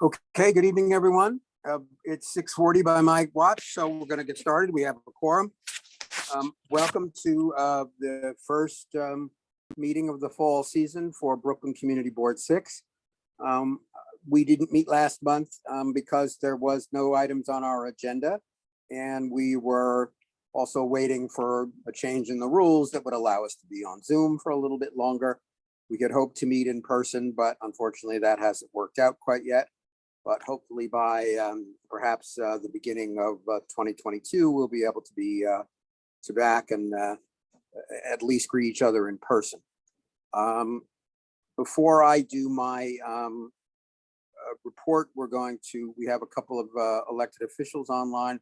Okay, good evening, everyone. It's 6:40 by my watch, so we're going to get started. We have a quorum. Welcome to the first meeting of the fall season for Brooklyn Community Board 6. We didn't meet last month because there was no items on our agenda, and we were also waiting for a change in the rules that would allow us to be on Zoom for a little bit longer. We had hoped to meet in person, but unfortunately that hasn't worked out quite yet. But hopefully by perhaps the beginning of 2022, we'll be able to be back and at least greet each other in person. Before I do my report, we have a couple of elected officials online.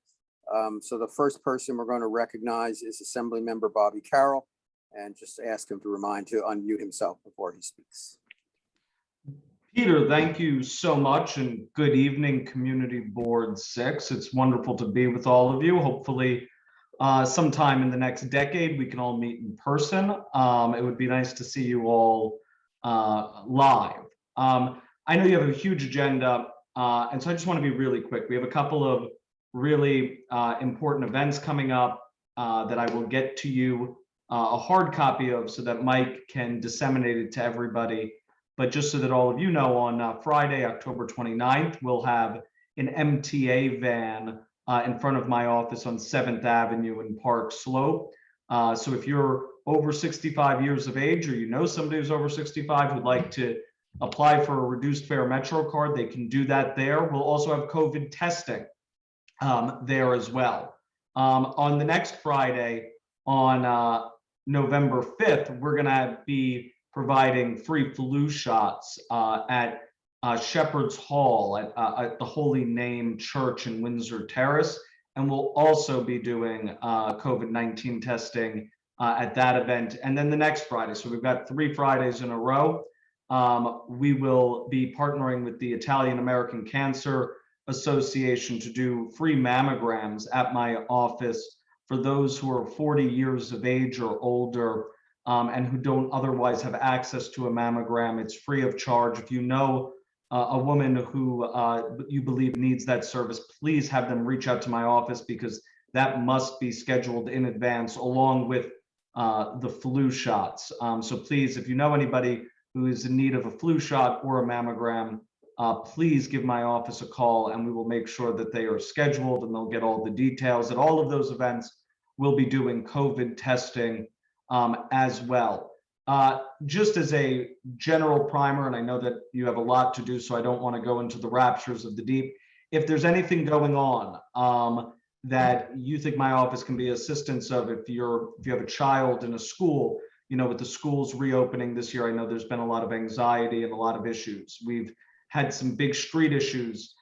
So the first person we're going to recognize is Assembly Member Bobby Carroll, and just ask him to unmute himself before he speaks. Peter, thank you so much, and good evening, Community Board 6. It's wonderful to be with all of you. Hopefully, sometime in the next decade, we can all meet in person. It would be nice to see you all live. I know you have a huge agenda, and so I just want to be really quick. We have a couple of really important events coming up that I will get to you a hard copy of so that Mike can disseminate it to everybody. But just so that all of you know, on Friday, October 29th, we'll have an MTA van in front of my office on 7th Avenue in Park Slope. So if you're over 65 years of age, or you know somebody who's over 65 who'd like to apply for a reduced fare Metro card, they can do that there. We'll also have COVID testing there as well. On the next Friday, on November 5th, we're going to be providing free flu shots at Shepherd's Hall at the Holy Name Church in Windsor Terrace. And we'll also be doing COVID-19 testing at that event. And then the next Friday, so we've got 3 Fridays in a row, we will be partnering with the Italian American Cancer Association to do free mammograms at my office for those who are 40 years of age or older, and who don't otherwise have access to a mammogram. It's free of charge. If you know a woman who you believe needs that service, please have them reach out to my office, because that must be scheduled in advance along with the flu shots. So please, if you know anybody who is in need of a flu shot or a mammogram, please give my office a call, and we will make sure that they are scheduled and they'll get all the details. At all of those events, we'll be doing COVID testing as well. Just as a general primer, and I know that you have a lot to do, so I don't want to go into the raptures of the deep. If there's anything going on that you think my office can be assistance of, if you have a child in a school, with the schools reopening this year, I know there's been a lot of anxiety and a lot of issues. We've had some big street issues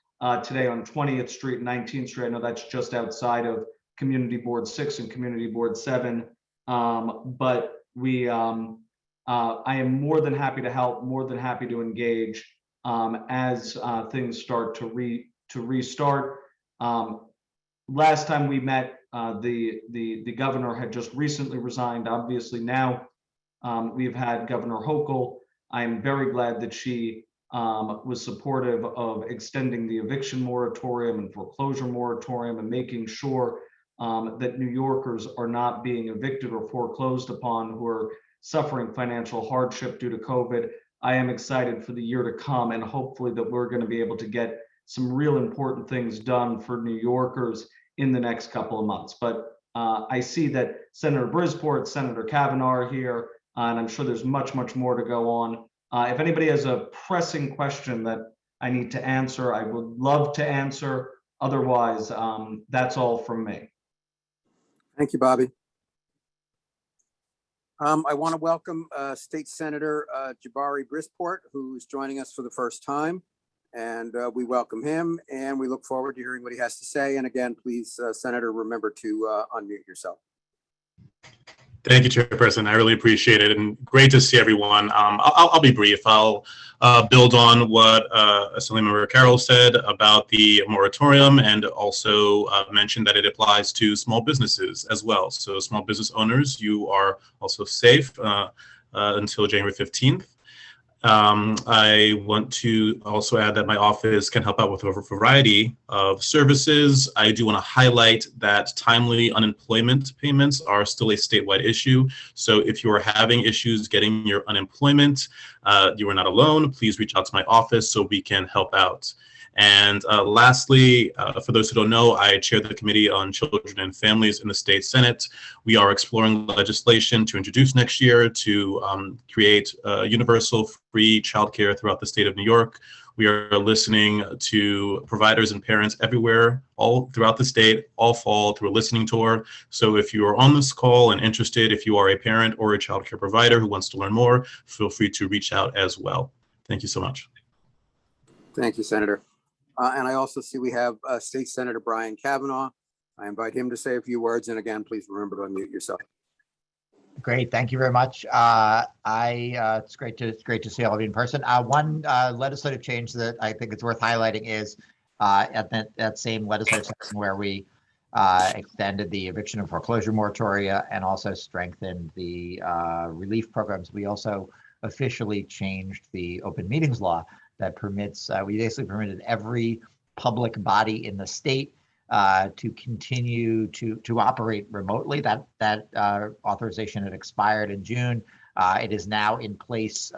today on 20th Street and 19th Street. I know that's just outside of Community Board 6 and Community Board 7. But I am more than happy to help, more than happy to engage as things start to restart. Last time we met, the governor had just recently resigned. Obviously now we've had Governor Hochul. I am very glad that she was supportive of extending the eviction moratorium and foreclosure moratorium and making sure that New Yorkers are not being evicted or foreclosed upon who are suffering financial hardship due to COVID. I am excited for the year to come, and hopefully that we're going to be able to get some real important things done for New Yorkers in the next couple of months. But I see that Senator Brisport, Senator Kavanaugh are here, and I'm sure there's much, much more to go on. If anybody has a pressing question that I need to answer, I would love to answer. Otherwise, that's all from me. Thank you, Bobby. I want to welcome State Senator Jabari Brisport, who's joining us for the first time. And we welcome him, and we look forward to hearing what he has to say. And again, please, Senator, remember to unmute yourself. Thank you, Chairperson. I really appreciate it, and great to see everyone. I'll be brief. I'll build on what Assemblymember Carroll said about the moratorium, and also mention that it applies to small businesses as well. So small business owners, you are also safe until January 15th. I want to also add that my office can help out with a variety of services. I do want to highlight that timely unemployment payments are still a statewide issue. So if you are having issues getting your unemployment, you are not alone. Please reach out to my office so we can help out. And lastly, for those who don't know, I chair the Committee on Children and Families in the State Senate. We are exploring legislation to introduce next year to create universal free childcare throughout the state of New York. We are listening to providers and parents everywhere, all throughout the state, all fall through a listening tour. So if you are on this call and interested, if you are a parent or a childcare provider who wants to learn more, feel free to reach out as well. Thank you so much. Thank you, Senator. And I also see we have State Senator Brian Kavanaugh. I invite him to say a few words. And again, please remember to unmute yourself. Great, thank you very much. It's great to see all of you in person. One legislative change that I think it's worth highlighting is at that same legislative session where we extended the eviction and foreclosure moratoria and also strengthened the relief programs. We also officially changed the open meetings law that permits, we basically permitted every public body in the state to continue to operate remotely. That authorization had expired in June. It is now in place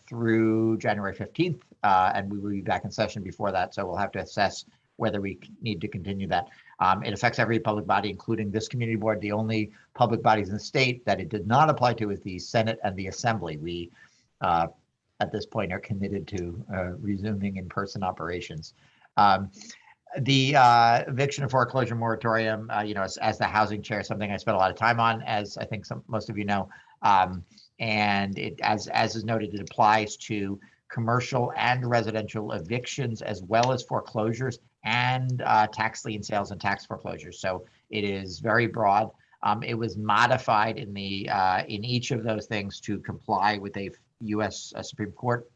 through January 15th, and we will be back in session before that. So we'll have to assess whether we need to continue that. It affects every public body, including this community board. The only public bodies in the state that it did not apply to is the Senate and the Assembly. We at this point are committed to resuming in-person operations. The eviction and foreclosure moratorium, as the housing chair, something I spent a lot of time on, as I think most of you know, and it, as is noted, it applies to commercial and residential evictions as well as foreclosures and tax lien sales and tax foreclosures. So it is very broad. It was modified in each of those things to comply with a U.S. Supreme Court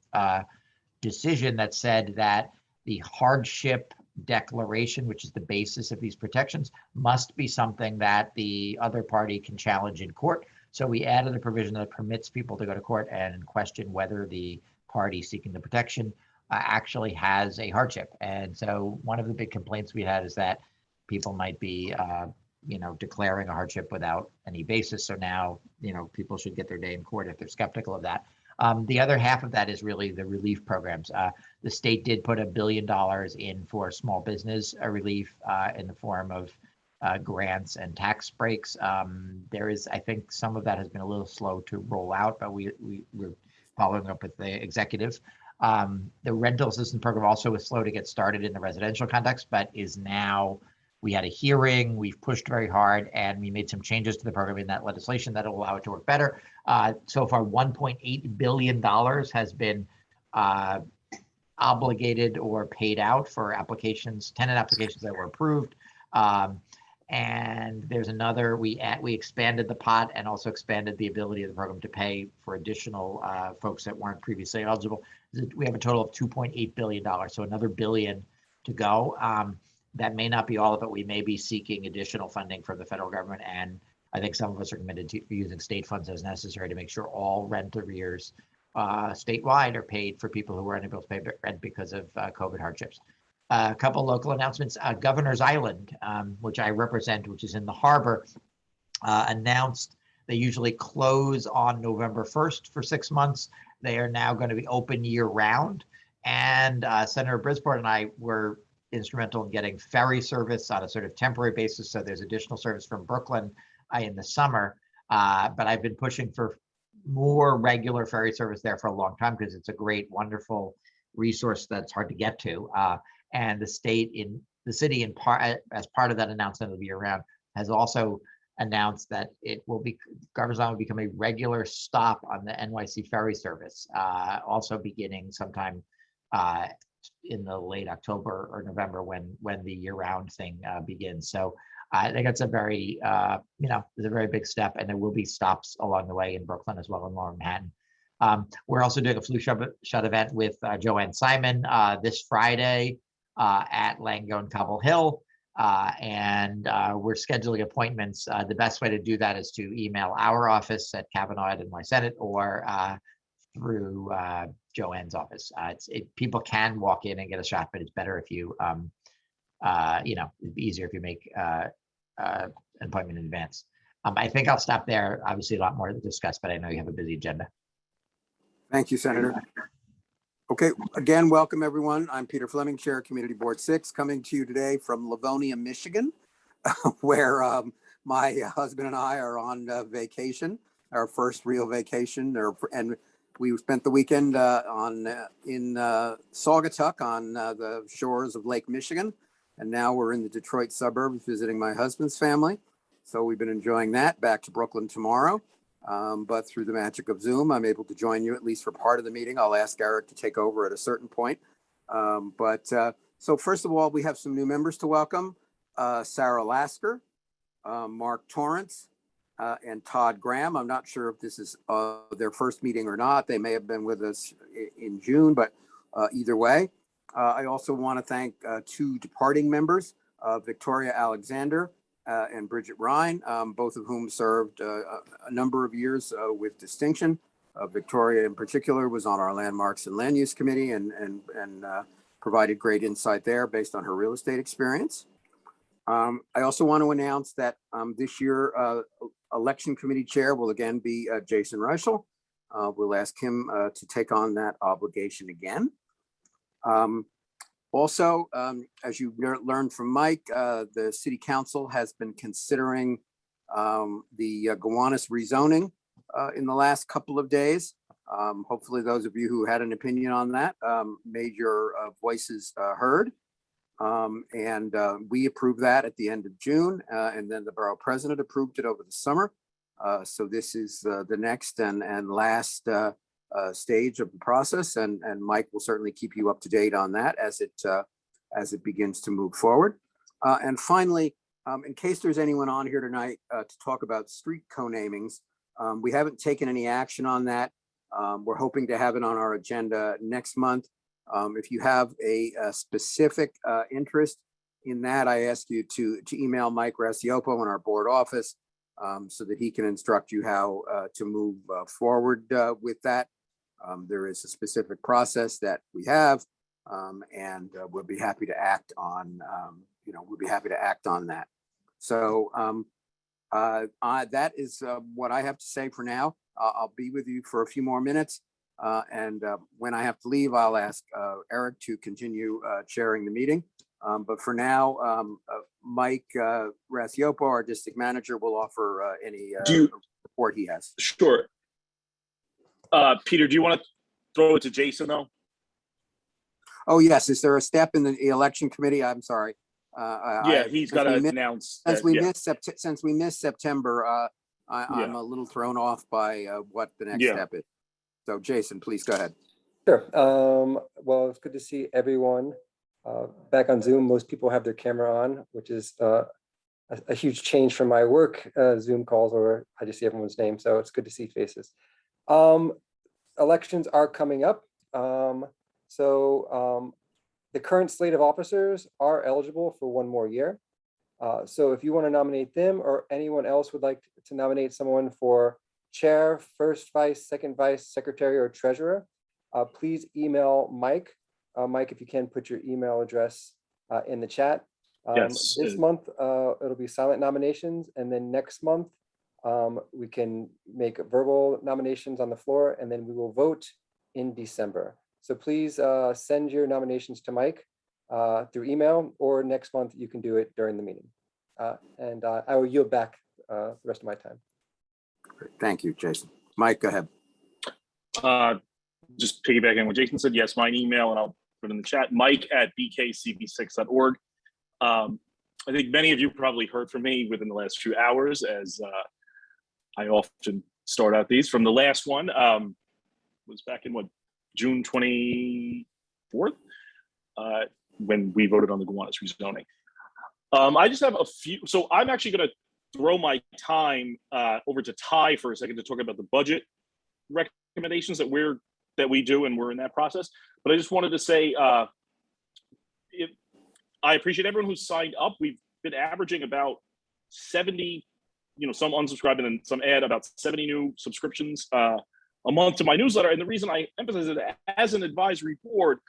decision that said that the hardship declaration, which is the basis of these protections, must be something that the other party can challenge in court. So we added a provision that permits people to go to court and question whether the party seeking the protection actually has a hardship. And so one of the big complaints we had is that people might be declaring a hardship without any basis. So now, people should get their day in court if they're skeptical of that. The other half of that is really the relief programs. The state did put $1 billion in for small business relief in the form of grants and tax breaks. There is, I think some of that has been a little slow to roll out, but we're following up with the executive. The rental assistance program also was slow to get started in the residential context, but is now, we had a hearing, we've pushed very hard, and we made some changes to the program in that legislation that will allow it to work better. So far, $1.8 billion has been obligated or paid out for applications, tenant applications that were approved. And there's another, we expanded the pot and also expanded the ability of the program to pay for additional folks that weren't previously eligible. We have a total of $2.8 billion, so another $1 billion to go. That may not be all of it. We may be seeking additional funding from the federal government, and I think some of us are committed to using state funds as necessary to make sure all rent arrears statewide are paid for people who are unable to pay rent because of COVID hardships. A couple local announcements. Governor's Island, which I represent, which is in the harbor, announced they usually close on November 1st for 6 months. They are now going to be open year round. And Senator Bridgeport and I were instrumental in getting ferry service on a sort of temporary basis. So there's additional service from Brooklyn in the summer. But I've been pushing for more regular ferry service there for a long time because it's a great, wonderful resource that's hard to get to. And the city, in part, as part of that announcement of the year round, has also announced that it will be, Governor's Island will become a regular stop on the NYC ferry service, also beginning sometime in the late October or November when the year-round thing begins. So I think it's a very, it's a very big step, and there will be stops along the way in Brooklyn as well in Lower Manhattan. We're also doing a flu shot event with Joanne Simon this Friday at Langone Cobble Hill, and we're scheduling appointments. The best way to do that is to email our office at Kavanaugh at NY Senate or through Joanne's office. People can walk in and get a shot, but it's better if you, it'd be easier if you make an appointment in advance. I think I'll stop there. Obviously, a lot more to discuss, but I know you have a busy agenda. Thank you, Senator. Okay, again, welcome everyone. I'm Peter Fleming, Chair of Community Board 6, coming to you today from Livonia, Michigan, where my husband and I are on vacation, our first real vacation, and we spent the weekend in Saugatuck on the shores of Lake Michigan, and now we're in the Detroit suburbs visiting my husband's family. So we've been enjoying that. Back to Brooklyn tomorrow. But through the magic of Zoom, I'm able to join you at least for part of the meeting. I'll ask Eric to take over at a certain point. So first of all, we have some new members to welcome. Sarah Lasker, Mark Torrance, and Todd Graham. I'm not sure if this is their first meeting or not. They may have been with us in June, but either way. I also want to thank 2 departing members, Victoria Alexander and Bridget Ryan, both of whom served a number of years with distinction. Victoria in particular was on our Landmarks and Land Use Committee and provided great insight there based on her real estate experience. I also want to announce that this year, Election Committee Chair will again be Jason Reichel. We'll ask him to take on that obligation again. Also, as you learned from Mike, the City Council has been considering the Gowanus Rezoning in the last couple of days. Hopefully those of you who had an opinion on that made your voices heard. We approved that at the end of June, and then the borough president approved it over the summer. So this is the next and last stage of the process, and Mike will certainly keep you up to date on that as it begins to move forward. And finally, in case there's anyone on here tonight to talk about street co-namings, we haven't taken any action on that. We're hoping to have it on our agenda next month. If you have a specific interest in that, I ask you to email Mike Rasiopo in our board office so that he can instruct you how to move forward with that. There is a specific process that we have, and we'll be happy to act on. We'll be happy to act on that. So that is what I have to say for now. I'll be with you for a few more minutes, and when I have to leave, I'll ask Eric to continue chairing the meeting. But for now, Mike Rasiopo, our district manager, will offer any report he has. Sure. Peter, do you want to throw it to Jason though? Oh, yes. Is there a step in the election committee? I'm sorry. Yeah, he's got to announce. Since we missed September, I'm a little thrown off by what the next step is. So Jason, please go ahead. Sure. Well, it's good to see everyone back on Zoom. Most people have their camera on, which is a huge change from my work Zoom calls where I just see everyone's name. So it's good to see faces. Elections are coming up. The current slate of officers are eligible for one more year. So if you want to nominate them or anyone else would like to nominate someone for chair, first vice, second vice, secretary, or treasurer, please email Mike. Mike, if you can put your email address in the chat. Yes. This month, it'll be silent nominations. And then next month, we can make verbal nominations on the floor, and then we will vote in December. So please send your nominations to Mike through email, or next month you can do it during the meeting. And I will yield back the rest of my time. Great. Thank you, Jason. Mike, go ahead. Just piggybacking on what Jason said, yes, my email, and I'll put it in the chat, mike@bkcb6.org. I think many of you probably heard from me within the last few hours, as I often start out these. From the last one, was back in June 24th, when we voted on the Gowanus Rezoning. I just have a few, so I'm actually going to throw my time over to Ty for a second to talk about the budget recommendations that we do, and we're in that process. But I just wanted to say, I appreciate everyone who's signed up. We've been averaging about 70, some unsubscribed and then some add, about 70 new subscriptions a month to my newsletter. And the reason I emphasize it, as an advisory board,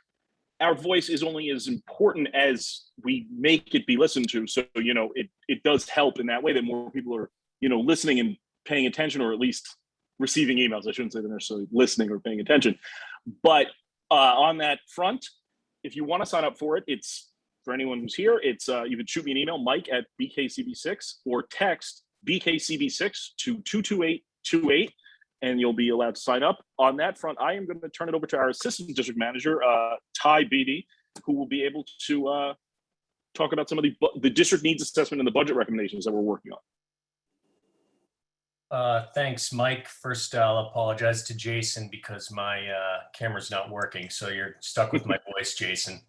our voice is only as important as we make it be listened to. So, it does help in that way that more people are, listening and paying attention, or at least receiving emails. I shouldn't say they're necessarily listening or paying attention. But on that front, if you want to sign up for it, it's for anyone who's here. It's you can shoot me an email, Mike@BKCB6, or text BKCB6 to 22828, and you'll be allowed to sign up. On that front, I am going to turn it over to our assistant district manager, Ty Beatty, who will be able to talk about some of the district needs assessment and the budget recommendations that we're working on. Thanks, Mike. First, I'll apologize to Jason because my camera's not working, so you're stuck with my voice, Jason.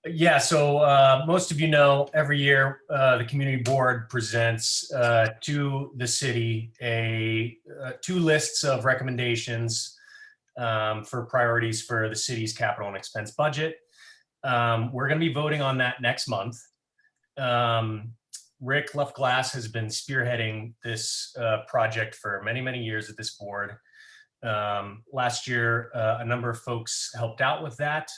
Yeah, so most of you know, every year the community board presents to the city two lists of recommendations for priorities for the city's capital and expense budget. We're going to be voting on that next month. Rick Luff-Glass has been spearheading this project for many, many years at this board. Last year, a number of folks helped out with that.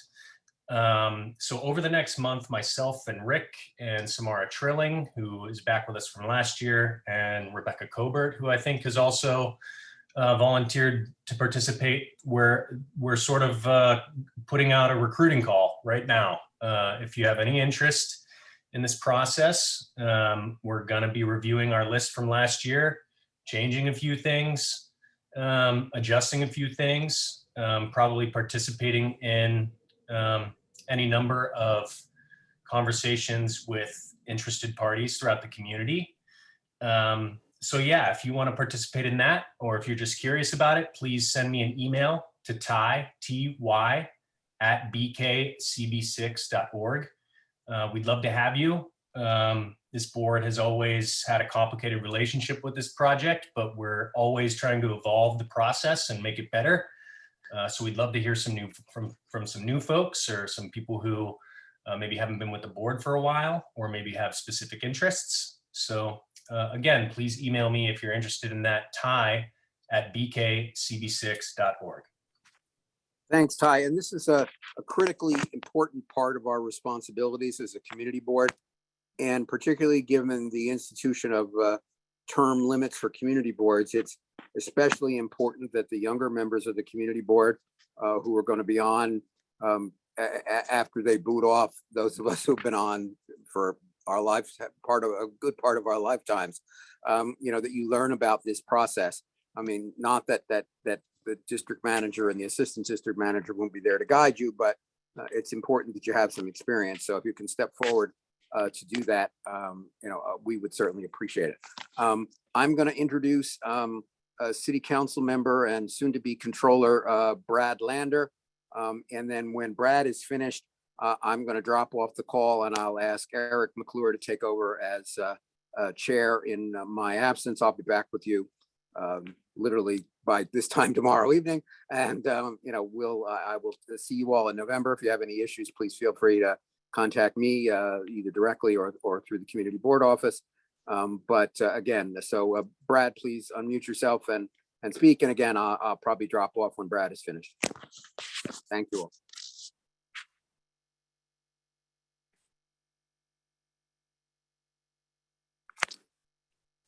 So over the next month, myself and Rick and Samara Trilling, who is back with us from last year, and Rebecca Cobert, who I think has also volunteered to participate, we're sort of putting out a recruiting call right now. If you have any interest in this process, we're going to be reviewing our list from last year, changing a few things, adjusting a few things, probably participating in any number of conversations with interested parties throughout the community. So yeah, if you want to participate in that, or if you're just curious about it, please send me an email to Ty, T-Y, @bkcb6.org. We'd love to have you. This board has always had a complicated relationship with this project, but we're always trying to evolve the process and make it better. So we'd love to hear from some new folks, or some people who maybe haven't been with the board for a while, or maybe have specific interests. So again, please email me if you're interested in that, Ty @bkcb6.org. Thanks, Ty. And this is a critically important part of our responsibilities as a community board, and particularly given the institution of term limits for community boards, it's especially important that the younger members of the community board who are going to be on after they boot off, those of us who've been on for our life, a good part of our lifetimes, that you learn about this process. I mean, not that the district manager and the assistant district manager won't be there to guide you, but it's important that you have some experience. So if you can step forward to do that, we would certainly appreciate it. I'm going to introduce a city council member and soon to be controller, Brad Lander. And then when Brad is finished, I'm going to drop off the call and I'll ask Eric McClure to take over as chair in my absence. I'll be back with you literally by this time tomorrow evening. And, I will see you all in November. If you have any issues, please feel free to contact me either directly or through the community board office. Again, so Brad, please unmute yourself and speak. And again, I'll probably drop off when Brad is finished. Thank you all.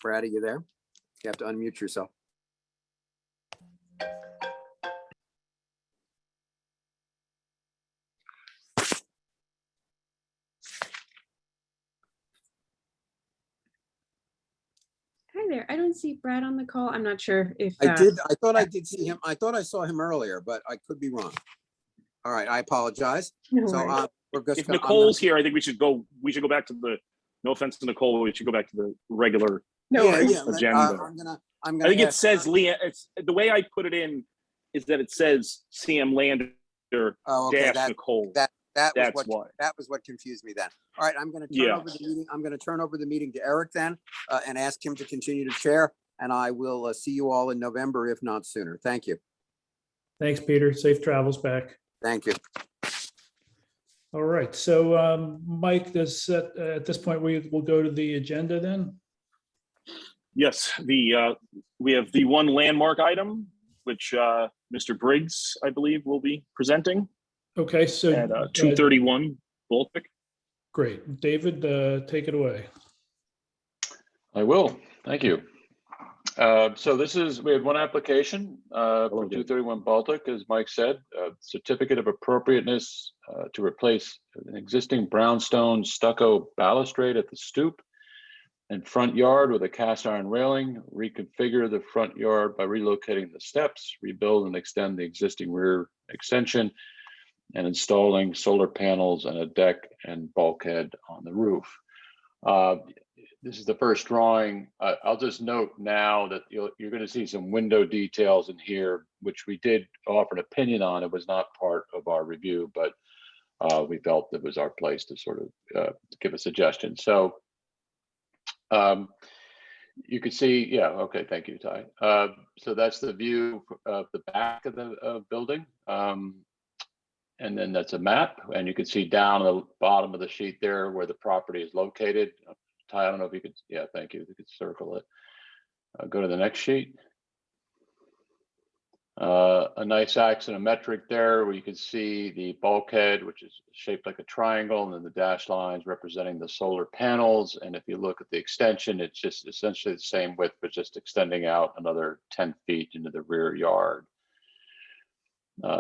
Brad, are you there? You have to unmute yourself. Hi there. I don't see Brad on the call. I'm not sure if I thought I did see him. I thought I saw him earlier, but I could be wrong. All right, I apologize. No So worries. we're just If Nicole's here, I think we should go back to no offense to Nicole, but we should go back to the regular No worries. agenda. I'm I gonna think it ask- says Leah, it's the way I put it in is that it says CM Lander Oh, okay, dash Nicole. that was That's what why. that was what confused me then. All right, I'm going to turn over the meeting. I'm going to turn over the meeting to Eric then and ask him to continue to chair. And I will see you all in November, if not sooner. Thank you. Thanks, Peter. Safe travels back. Thank you. All right, so Mike, at this point, we will go to the agenda then? Yes, we have the one landmark item, which Mr. Briggs, I believe, will be presenting Okay, so at 231 Baltic. great. David, take it away. I will. Thank you. So we have one application for 231 Baltic, as Mike said, a certificate of appropriateness to replace an existing brownstone stucco balustrade at the stoop and front yard with a cast iron railing, reconfigure the front yard by relocating the steps, rebuild and extend the existing rear extension, and installing solar panels and a deck and bulkhead on the roof. This is the first drawing. I'll just note now that you're going to see some window details in here, which we did offer an opinion on. It was not part of our review, but we felt it was our place to sort of give a suggestion. So you can see, yeah, okay, thank you, Ty. So that's the view of the back of the building. And then that's a map, and you can see down the bottom of the sheet there where the property is located. Ty, I don't know if you could, yeah, thank you. You could circle it. Go to the next sheet. A nice axonometric there where you can see the bulkhead, which is shaped like a triangle, and then the dashed lines representing the solar panels. And if you look at the extension, it's just essentially the same width, but just extending out another 10 feet into the rear yard.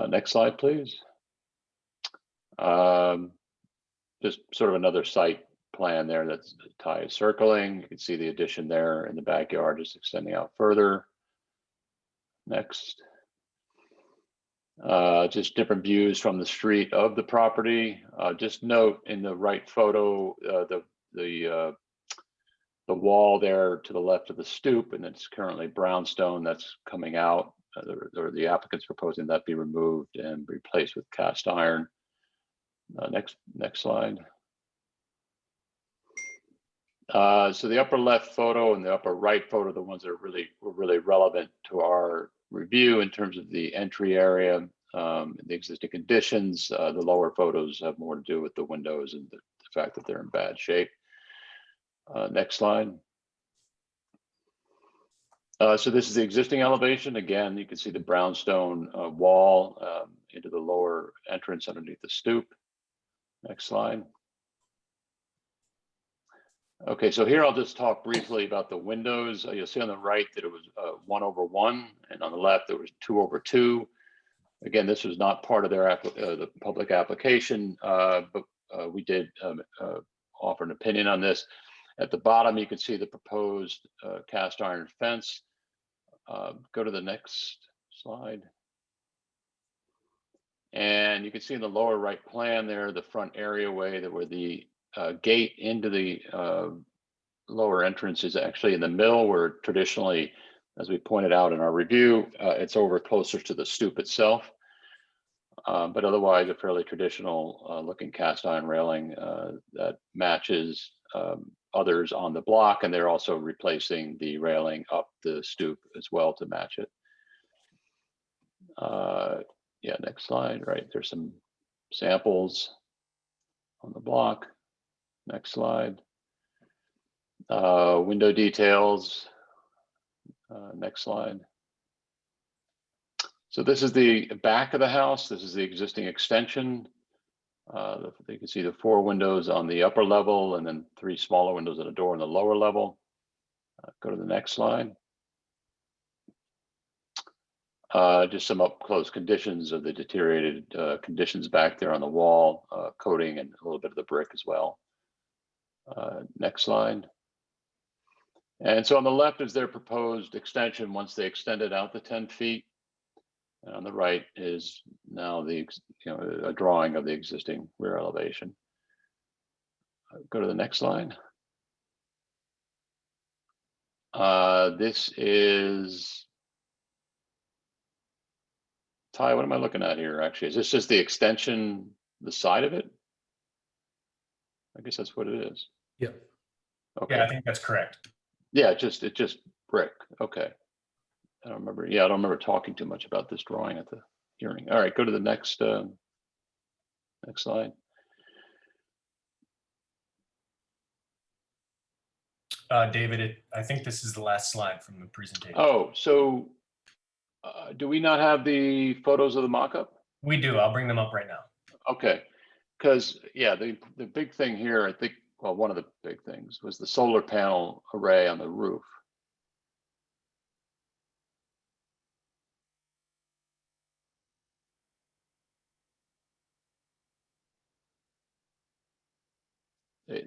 Next slide, please. Just sort of another site plan there that's Ty is circling. You can see the addition there in the backyard, just extending out further. Next. Just different views from the street of the property. Just note in the right photo, the wall there to the left of the stoop, and it's currently brownstone that's coming out. Or the applicant's proposing that be removed and replaced with cast iron. Next slide. So the upper left photo and the upper right photo, the ones that were really relevant to our review in terms of the entry area, the existing conditions. The lower photos have more to do with the windows and the fact that they're in bad shape. Next slide. So this is the existing elevation. Again, you can see the brownstone wall into the lower entrance underneath the stoop. Next slide. Okay, so here I'll just talk briefly about the windows. You'll see on the right that it was 1/1, and on the left there was 2/2. Again, this was not part of their the public application, but we did offer an opinion on this. At the bottom, you can see the proposed cast iron fence. Go to the next slide. And you can see in the lower right plan there, the front areaway that where the gate into the lower entrance is actually in the middle, where traditionally, as we pointed out in our review, it's over closer to the stoop itself. But otherwise, a fairly traditional looking cast iron railing that matches others on the block, and they're also replacing the railing up the stoop as well to match it. Yeah, next slide. Right, there's some samples on the block. Next slide. Window details. Next slide. So this is the back of the house. This is the existing extension. You can see the 4 windows on the upper level and then 3 smaller windows and a door on the lower level. Go to the next slide. Just some up close conditions of the deteriorated conditions back there on the wall, coating and a little bit of the brick as well. Next slide. And so on the left is their proposed extension once they extended out the 10 feet. And on the right is now the a drawing of the existing rear elevation. Go to the next slide. This is Ty, what am I looking at here? Actually, is this just the extension, the side of it? I guess that's what it is. Yeah. Okay. Yeah, I think that's correct. Yeah, it's just brick. Okay. I don't remember. Yeah, I don't remember talking too much about this drawing at the hearing. All right, go to the next slide. David, I think this is the last slide from the presentation. Oh, so do we not have the photos of the mock-up? We do. I'll bring them up right now. Okay, because yeah, the big thing here, I think, well, one of the big things was the solar panel array on the roof.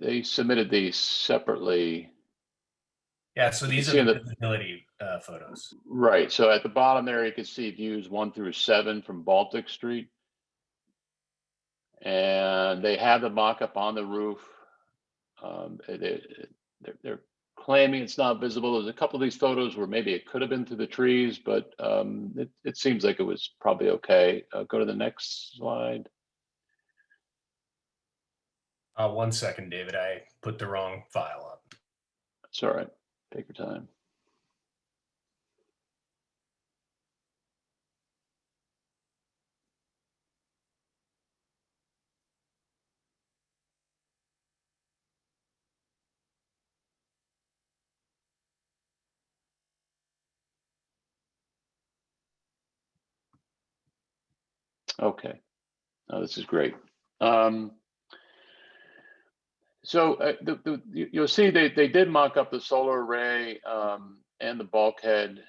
They submitted these separately. Yeah, so You these can are see the visibility photos. Right, so at the bottom there, you can see views 1 through 7 from Baltic Street. And they have the mock-up on the roof. They're claiming it's not visible. There's a couple of these photos where maybe it could have been through the trees, but it seems like it was probably okay. Go to the next slide. 1 second, David. I put the wrong file up. That's all right. Take your time. Okay. Oh, this is great. So you'll see they did mock up the solar array and the bulkhead.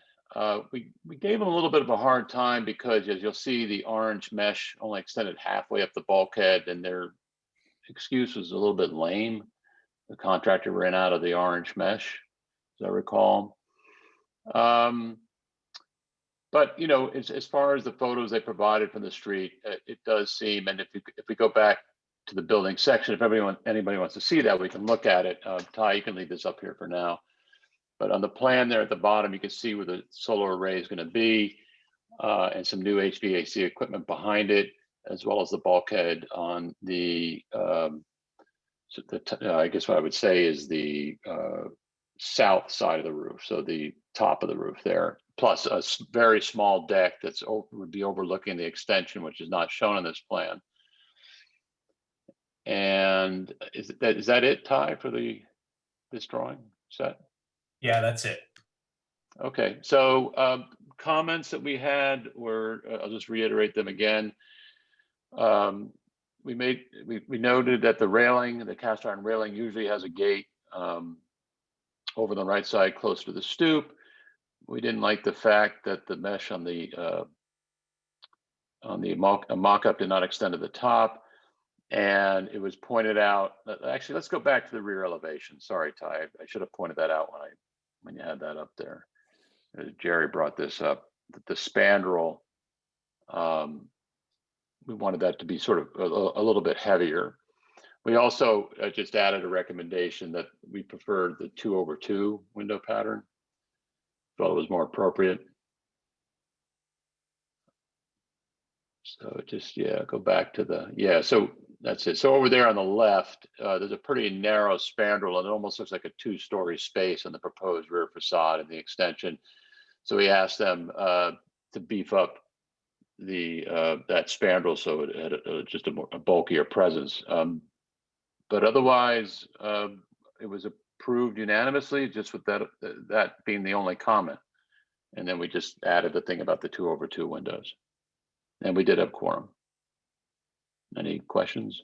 We gave them a little bit of a hard time because, as you'll see, the orange mesh only extended halfway up the bulkhead, and their excuse was a little bit lame. The contractor ran out of the orange mesh, as I recall. But you know, as far as the photos they provided from the street, it does seem, and if we go back to the building section, if anybody wants to see that, we can look at it. Ty, you can leave this up here for now. But on the plan there at the bottom, you can see where the solar array is going to be, and some new HVAC equipment behind it, as well as the bulkhead on the, I guess what I would say is the south side of the roof, so the top of the roof there, plus a very small deck would be overlooking the extension, which is not shown on this plan. And is that it, Ty, for this drawing set? Yeah, that's it. Okay, so comments that we had were, I'll just reiterate them again. We noted that the cast iron railing usually has a gate over the right side close to the stoop. We didn't like the fact that the mesh on the mock-up did not extend to the top. And it was pointed out, actually, let's go back to the rear elevation. Sorry, Ty, I should have pointed that out when you had that up there. Jerry brought this up, the spandrel, we wanted that to be sort of a little bit heavier. We also just added a recommendation that we preferred the 2/2 window pattern. Thought it was more appropriate. So just, yeah, go back to so that's it. So over there on the left, there's a pretty narrow spandrel, and it almost looks like a 2-story space on the proposed rear facade and the extension. So we asked them to beef up that spandrel so it had just a bulkier presence. But otherwise, it was approved unanimously, just with that being the only comment. And then we just added the thing about the 2/2 windows. And we did have quorum. Any questions?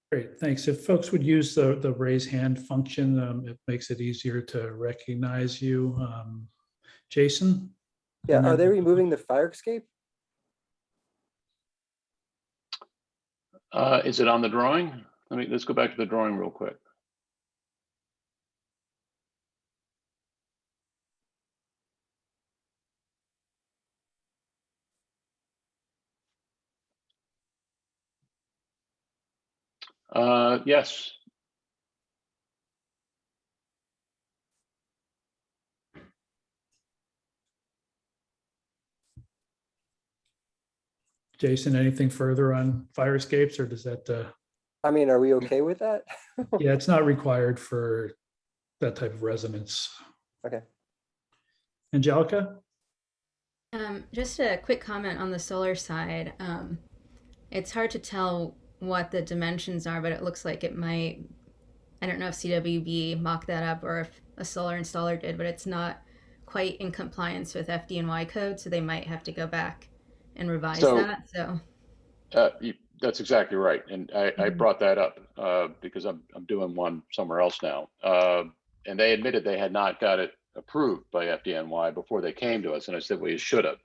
Great, thanks. If folks would use the raise hand function, it makes it easier to recognize you. Jason? Yeah, And are then- they removing the fire escape? Is it on the drawing? Let's go back to the drawing real quick. Yes. Jason, anything further on fire escapes, or does that, I mean, are we okay with that? yeah, it's not required for that type of residence. Okay. Angelica? Just a quick comment on the solar side. It's hard to tell what the dimensions are, but it looks like it might I don't know if CWB mocked that up or if a solar installer did, but it's not quite in compliance with FDNY code, so they might have to go back and revise So- that. So That's exactly right. And I Mhm. brought that up because I'm doing one somewhere else now. And they admitted they had not got it approved by FDNY before they came to us. And I said, well, you should have.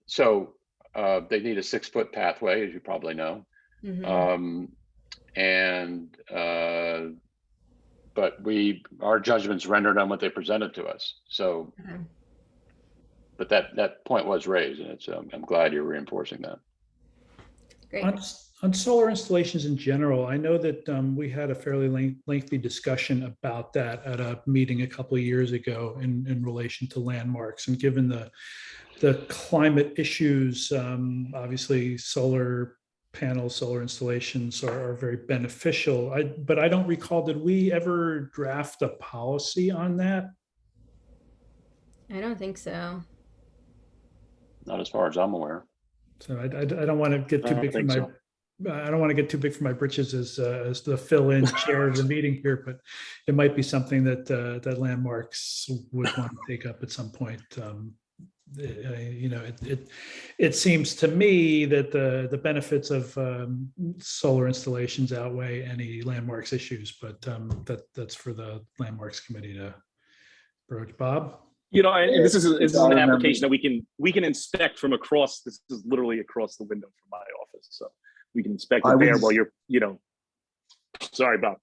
So they need a 6-foot pathway, as you probably know. mhm. But our judgments rendered on what they presented to us. So, Okay. but that point was raised, and it's I'm glad you're reinforcing that. Great. On solar installations in general, I know that we had a fairly lengthy discussion about that at a meeting a couple of years ago in relation to landmarks. And given the climate issues, obviously solar panels, solar installations are very beneficial. But I don't recall, did we ever draft a policy on that? I don't think so. Not as far as I'm aware. So I don't want to get too I big for think my, so. I don't want to get too big for my britches as the fill-in chair of the meeting here, but it might be something that landmarks would want to take up at some point. It seems to me that the benefits of solar installations outweigh any landmarks issues, but that's for the landmarks committee to broach. Bob? And this is an application that we can inspect from across. This is literally across the window from my office, so we can inspect it there while you're. Sorry, Bob.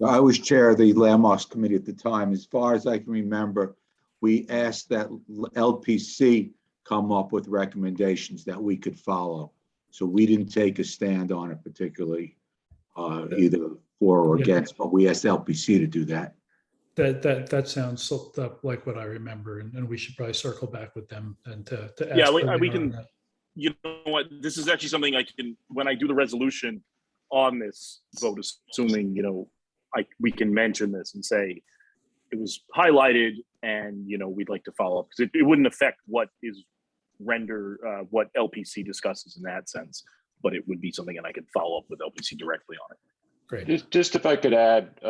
I was chair of the landmarks committee at the time. As far as I can remember, we asked that LPC come up with recommendations that we could follow. So we didn't take a stand on it particularly, either for or against, but we asked LPC to do that. That sounds like what I remember, and we should probably circle back with them and to ask. Yeah, where we they are on can. that. You know what? This is actually something I can, when I do the resolution on this vote, assuming we can mention this and say it was highlighted, and we'd like to follow up because it wouldn't affect what is what LPC discusses in that sense, but it would be something that I could follow up with LPC directly on it. Great. Just if I could add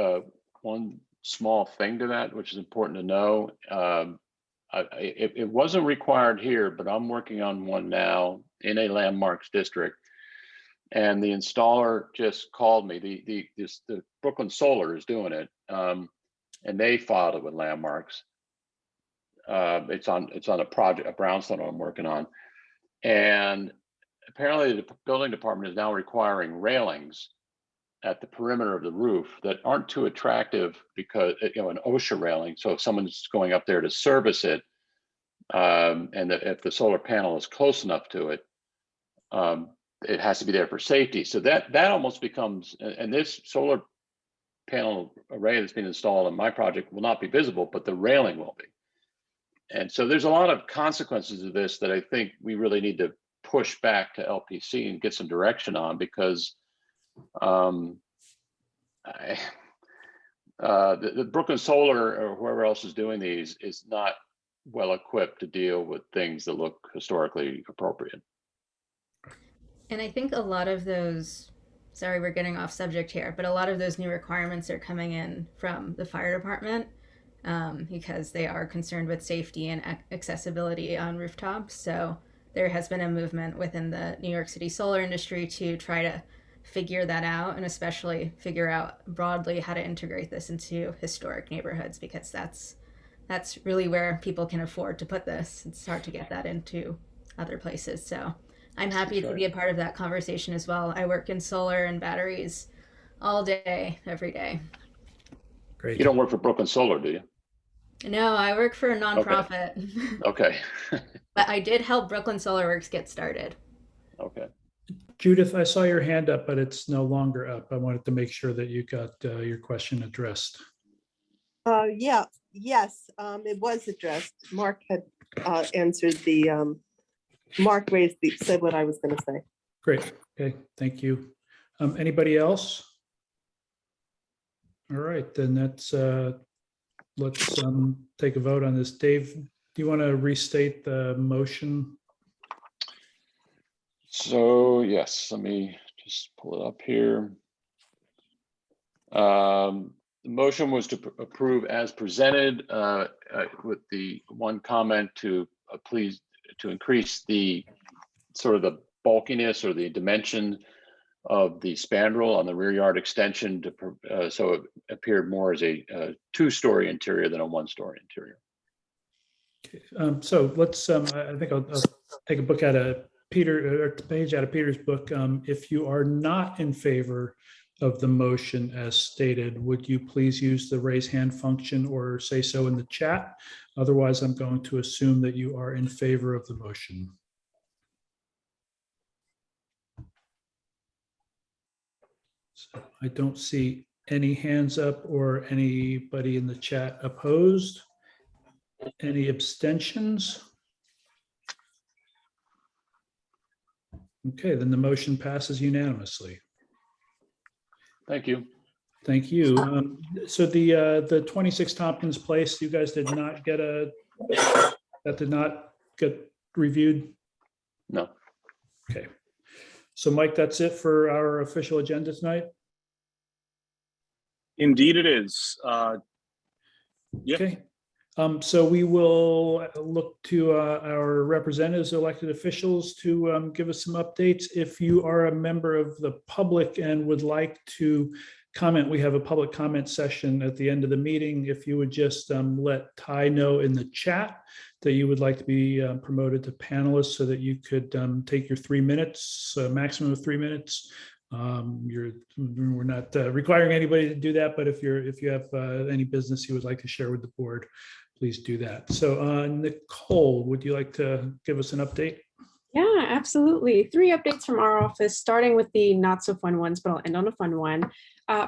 one small thing to that, which is important to know. It wasn't required here, but I'm working on one now in a landmarks district. And the installer just called me. The Brooklyn Solar is doing it, and they filed it with landmarks. It's on a project, a brownstone I'm working on, and apparently the building department is now requiring railings at the perimeter of the roof that aren't too attractive because an OSHA railing. So if someone's going up there to service it, and if the solar panel is close enough to it, it has to be there for safety. So that almost becomes, and this solar panel array that's been installed on my project will not be visible, but the railing will be. And so there's a lot of consequences of this that I think we really need to push back to LPC and get some direction on, because the Brooklyn Solar or whoever else is doing these is not well equipped to deal with things that look historically appropriate. And I think a lot of those, sorry, we're getting off subject here, but a lot of those new requirements are coming in from the fire department because they are concerned with safety and accessibility on rooftops. So there has been a movement within the New York City solar industry to try to figure that out, and especially figure out broadly how to integrate this into historic neighborhoods, because that's really where people can afford to put this. It's hard to get that into other places. So I'm happy to be a part of that conversation as well. I work in solar and batteries all day, every day. Great. You don't work for Brooklyn Solar, do you? No, I work for a nonprofit. Okay. But I did help Brooklyn Solar Works get started. Okay. Judith, I saw your hand up, but it's no longer up. I wanted to make sure that you got your question addressed. Yes, it was addressed. Mark had answered Mark said what I was going to say. Great. Okay. Thank you. Anybody else? All right, then let's take a vote on this. Dave, do you want to restate the motion? So yes, let me just pull it up here. The motion was to approve as presented with the one comment to please to increase the sort of the bulkiness or the dimension of the spandrel on the rear yard extension to so it appeared more as a two-story interior than a one-story interior. So let's, I think I'll take a book out of Peter, or a page out of Peter's book. If you are not in favor of the motion as stated, would you please use the raise hand function or say so in the chat? Otherwise, I'm going to assume that you are in favor of the motion. So I don't see any hands up or anybody in the chat opposed. Any abstentions? Okay, then the motion passes unanimously. Thank you. Thank you. So the 26 Tompkins Place, you guys did not get that did not get reviewed? No. Okay. So Mike, that's it for our official agenda tonight? Indeed it is. Yeah. Okay. So we will look to our representatives, elected officials, to give us some updates. If you are a member of the public and would like to comment, we have a public comment session at the end of the meeting. If you would just let Ty know in the chat that you would like to be promoted to panelist so that you could take your 3 minutes, maximum of 3 minutes. We're not requiring anybody to do that, but if you have any business you would like to share with the board, please do that. So Nicole, would you like to give us an update? Yeah, absolutely. 3 updates from our office, starting with the not so fun ones, but I'll end on a fun one.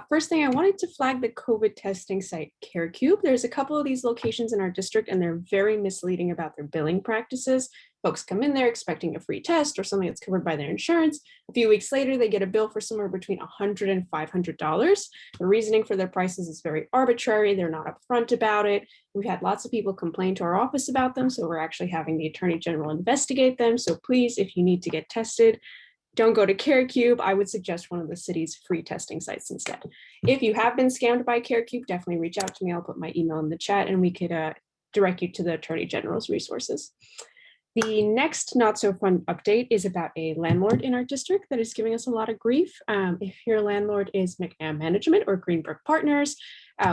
First thing, I wanted to flag the COVID testing site CareCube. There's a couple of these locations in our district and they're very misleading about their billing practices. Folks come in there expecting a free test or something that's covered by their insurance. A few weeks later, they get a bill for somewhere between $100 and $500. The reasoning for their prices is very arbitrary. They're not upfront about it. We've had lots of people complain to our office about them, so we're actually having the Attorney General investigate them. So please, if you need to get tested, don't go to CareCube. I would suggest one of the city's free testing sites instead. If you have been scammed by CareCube, definitely reach out to me. I'll put my email in the chat and we could direct you to the Attorney General's resources. The next not so fun update is about a landlord in our district that is giving us a lot of grief. If your landlord is McNabb Management or Greenbrook Partners,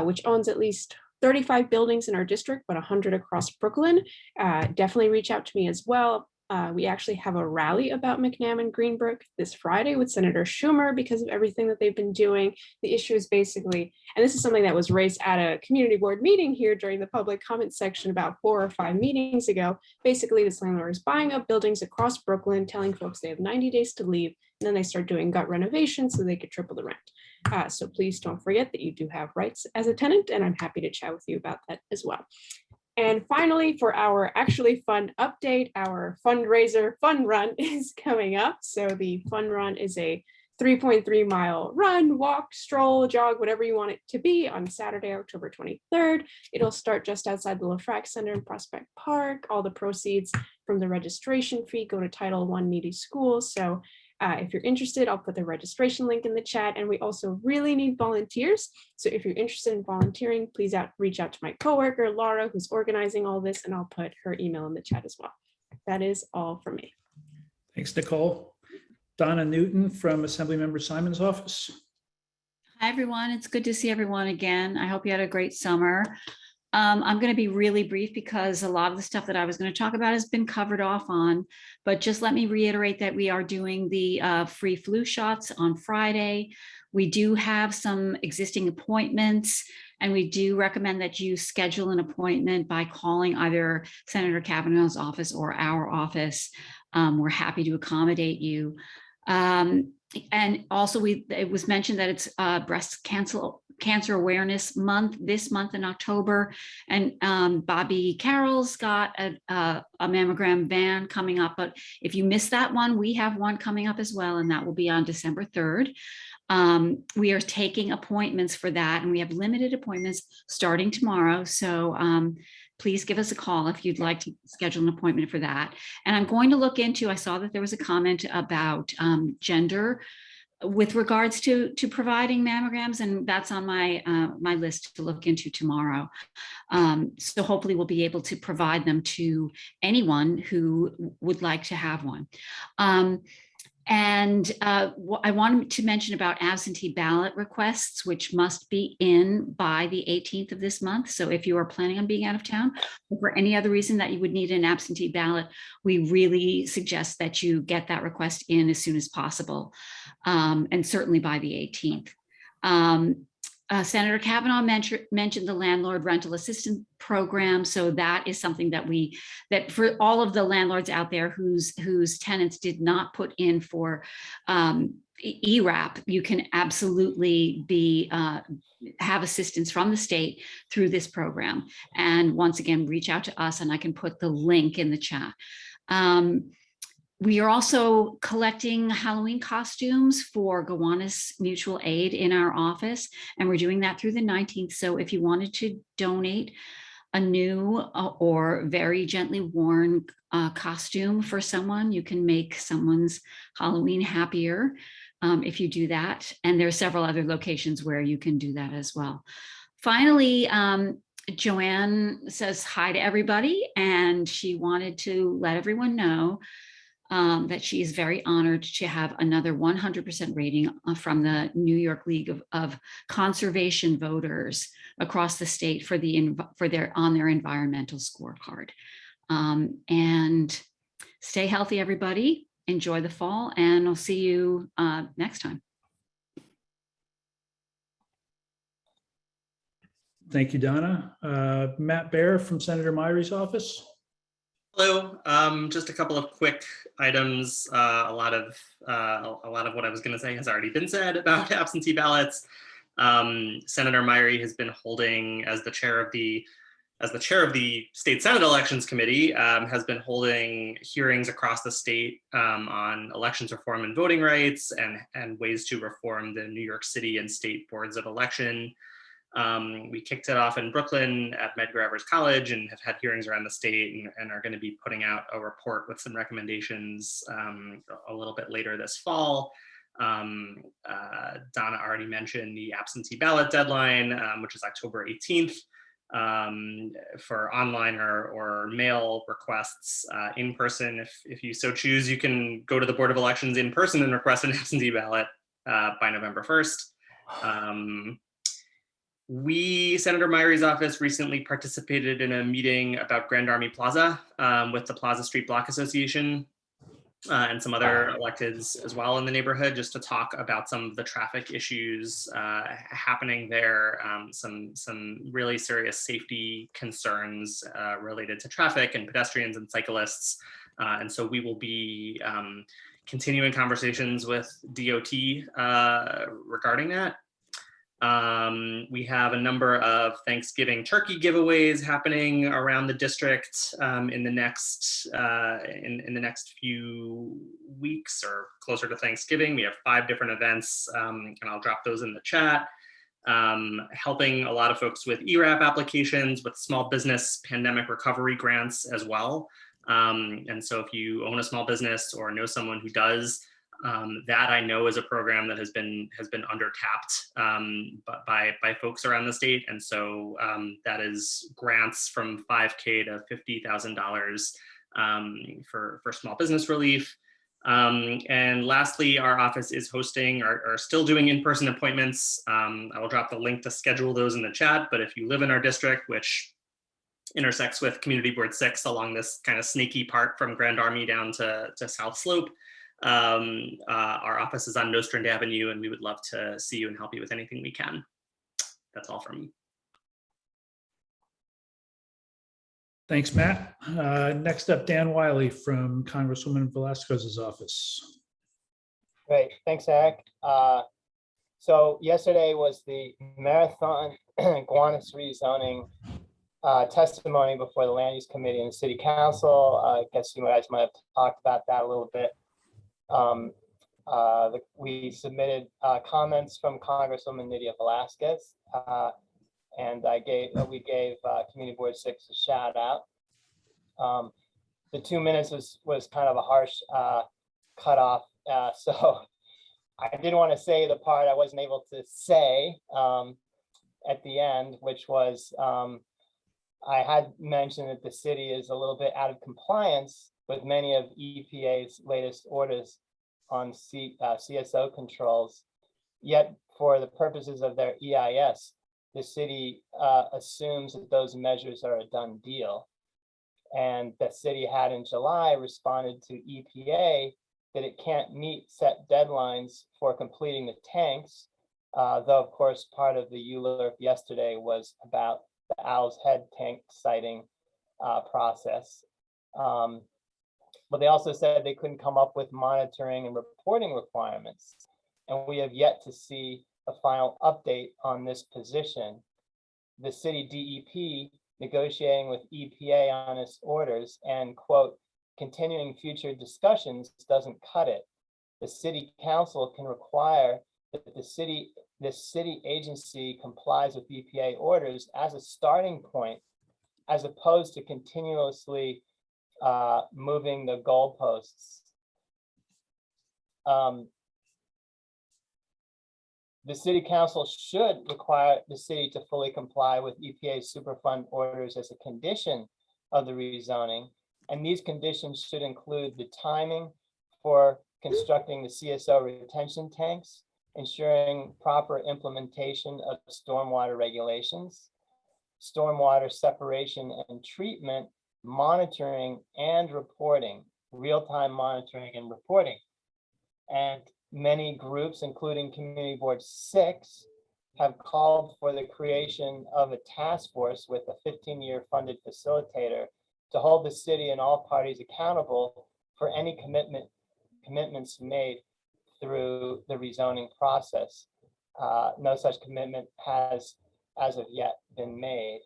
which owns at least 35 buildings in our district, but 100 across Brooklyn, definitely reach out to me as well. We actually have a rally about McNabb and Greenbrook this Friday with Senator Schumer because of everything that they've been doing. The issue is basically, and this is something that was raised at a community board meeting here during the public comment section about 4 or 5 meetings ago. Basically, this landlord is buying up buildings across Brooklyn, telling folks they have 90 days to leave, and then they start doing gut renovations so they could triple the rent. So please don't forget that you do have rights as a tenant, and I'm happy to chat with you about that as well. And finally, for our actually fun update, our fundraiser fun run is coming up. So the fun run is a 3.3 mile run, walk, stroll, jog, whatever you want it to be on Saturday, October 23rd. It'll start just outside the LaFrac Center in Prospect Park. All the proceeds from the registration fee go to Title I needy schools. So if you're interested, I'll put the registration link in the chat, and we also really need volunteers. So if you're interested in volunteering, please reach out to my coworker, Laura, who's organizing all this, and I'll put her email in the chat as well. That is all for me. Thanks, Nicole. Donna Newton from Assemblymember Simon's office. Hi, everyone. It's good to see everyone again. I hope you had a great summer. I'm going to be really brief because a lot of the stuff that I was going to talk about has been covered off on, but just let me reiterate that we are doing the free flu shots on Friday. We do have some existing appointments, and we do recommend that you schedule an appointment by calling either Senator Kavanaugh's office or our office. We're happy to accommodate you. And also it was mentioned that it's breast cancer awareness month this month in October, and Bobby Carroll's got a mammogram van coming up, but if you missed that one, we have one coming up as well, and that will be on December 3rd. We are taking appointments for that, and we have limited appointments starting tomorrow, so please give us a call if you'd like to schedule an appointment for that. And I'm going to look into, I saw that there was a comment about gender with regards to providing mammograms, and that's on my my list to look into tomorrow. So hopefully we'll be able to provide them to anyone who would like to have one. I wanted to mention about absentee ballot requests, which must be in by the 18th of this month. So if you are planning on being out of town, or for any other reason that you would need an absentee ballot, we really suggest that you get that request in as soon as possible, and certainly by the 18th. Senator Kavanaugh mentioned the landlord rental assistance program. So that is something that that for all of the landlords out there whose tenants did not put in for ERAP, you can absolutely have assistance from the state through this program. And once again, reach out to us and I can put the link in the chat. We are also collecting Halloween costumes for Gowanus Mutual Aid in our office, and we're doing that through the 19th. So if you wanted to donate a new or very gently worn costume for someone, you can make someone's Halloween happier if you do that. And there are several other locations where you can do that as well. Finally, Joanne says hi to everybody, and she wanted to let everyone know that she is very honored to have another 100% rating from the New York League of Conservation Voters across the state for their environmental scorecard. And stay healthy, everybody. Enjoy the fall, and I'll see you next time. Thank you, Donna. Matt Baer from Senator Myrie's office. Hello. Just a couple of quick items. A lot of what I was going to say has already been said about absentee ballots. Senator Myrie has been holding, as the chair of the State Senate Elections Committee, has been holding hearings across the state on elections reform and voting rights and ways to reform the New York City and state boards of election. We kicked it off in Brooklyn at Medgar Evers College and have had hearings around the state and are going to be putting out a report with some recommendations a little bit later this fall. Donna already mentioned the absentee ballot deadline, which is October 18th. For online or mail requests in person, if you so choose, you can go to the Board of Elections in person and request an absentee ballot by November 1st. Senator Myrie's office recently participated in a meeting about Grand Army Plaza with the Plaza Street Block Association and some other electeds as well in the neighborhood, just to talk about some of the traffic issues happening there, some really serious safety concerns related to traffic and pedestrians and cyclists. And so we will be continuing conversations with DOT regarding that. We have a number of Thanksgiving turkey giveaways happening around the district in the next few weeks or closer to Thanksgiving. We have 5 different events, and I'll drop those in the chat. Helping a lot of folks with ERAP applications, with small business pandemic recovery grants as well. And so if you own a small business or know someone who does, that I know is a program that has been undertapped by folks around the state, and so that is grants from $5,000 to $50,000 for small business relief. And lastly, our office is hosting or still doing in-person appointments. I will drop the link to schedule those in the chat. But if you live in our district, which intersects with Community Board 6 along this kind of snaky part from Grand Army down to South Slope, our office is on Nostrand Avenue, and we would love to see you and help you with anything we can. That's all from me. Thanks, Matt. Next up, Dan Wiley from Congresswoman Velasquez's office. Great, thanks, Eric. So yesterday was the marathon Gowanus Rezoning testimony before the Land Use Committee and the City Council. I guess you guys might have talked about that a little bit. We submitted comments from Congresswoman Nydia Velasquez, and we gave Community Board 6 a shout out. The 2 minutes was kind of a harsh cutoff, so I did want to say the part I wasn't able to say at the end, which was I had mentioned that the city is a little bit out of compliance with many of EPA's latest orders on CSO controls. Yet for the purposes of their EIS, the city assumes that those measures are a done deal. And the city had in July responded to EPA that it can't meet set deadlines for completing the tanks, though of course part of the ULURP yesterday was about the Owl's Head tank siting process. But they also said they couldn't come up with monitoring and reporting requirements. And we have yet to see a final update on this position. The city DEP negotiating with EPA on its orders and quote, continuing future discussions doesn't cut it. The city council can require that this city agency complies with EPA orders as a starting point, as opposed to continuously moving the goalposts. The city council should require the city to fully comply with EPA's Superfund orders as a condition of the rezoning. And these conditions should include the timing for constructing the CSO retention tanks, ensuring proper implementation of stormwater regulations, stormwater separation and treatment, monitoring and reporting, real-time monitoring and reporting. And many groups, including Community Board 6, have called for the creation of a task force with a 15-year funded facilitator to hold the city and all parties accountable for any commitments made through the rezoning process. No such commitment has, as of yet, been made.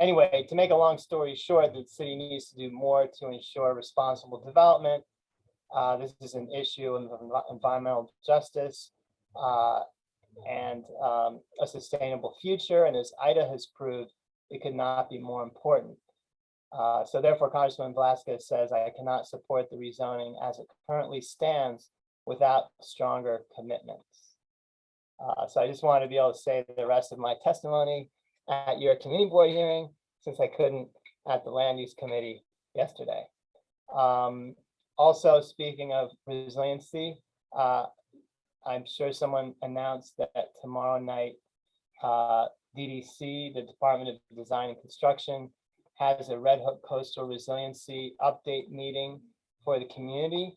Anyway, to make a long story short, the city needs to do more to ensure responsible development. This is an issue of environmental justice and a sustainable future. And as Ida has proved, it could not be more important. So therefore, Congressman Velasquez says, I cannot support the rezoning as it currently stands without stronger commitments. So I just wanted to be able to say the rest of my testimony at your community board hearing, since I couldn't at the land use committee yesterday. Also, speaking of resiliency, I'm sure someone announced that tomorrow night, DDC, the Department of Design and Construction, has a Red Hook Coastal Resiliency update meeting for the community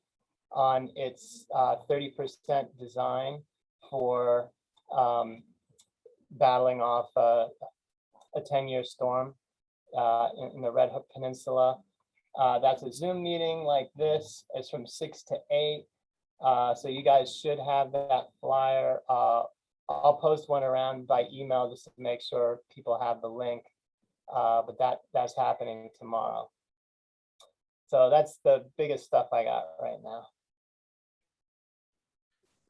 on its 30% design for battling off a 10-year storm in the Red Hook Peninsula. That's a Zoom meeting like this. It's from 6 to 8. So you guys should have that flyer. I'll post one around by email just to make sure people have the link. But that's happening tomorrow. So that's the biggest stuff I got right now.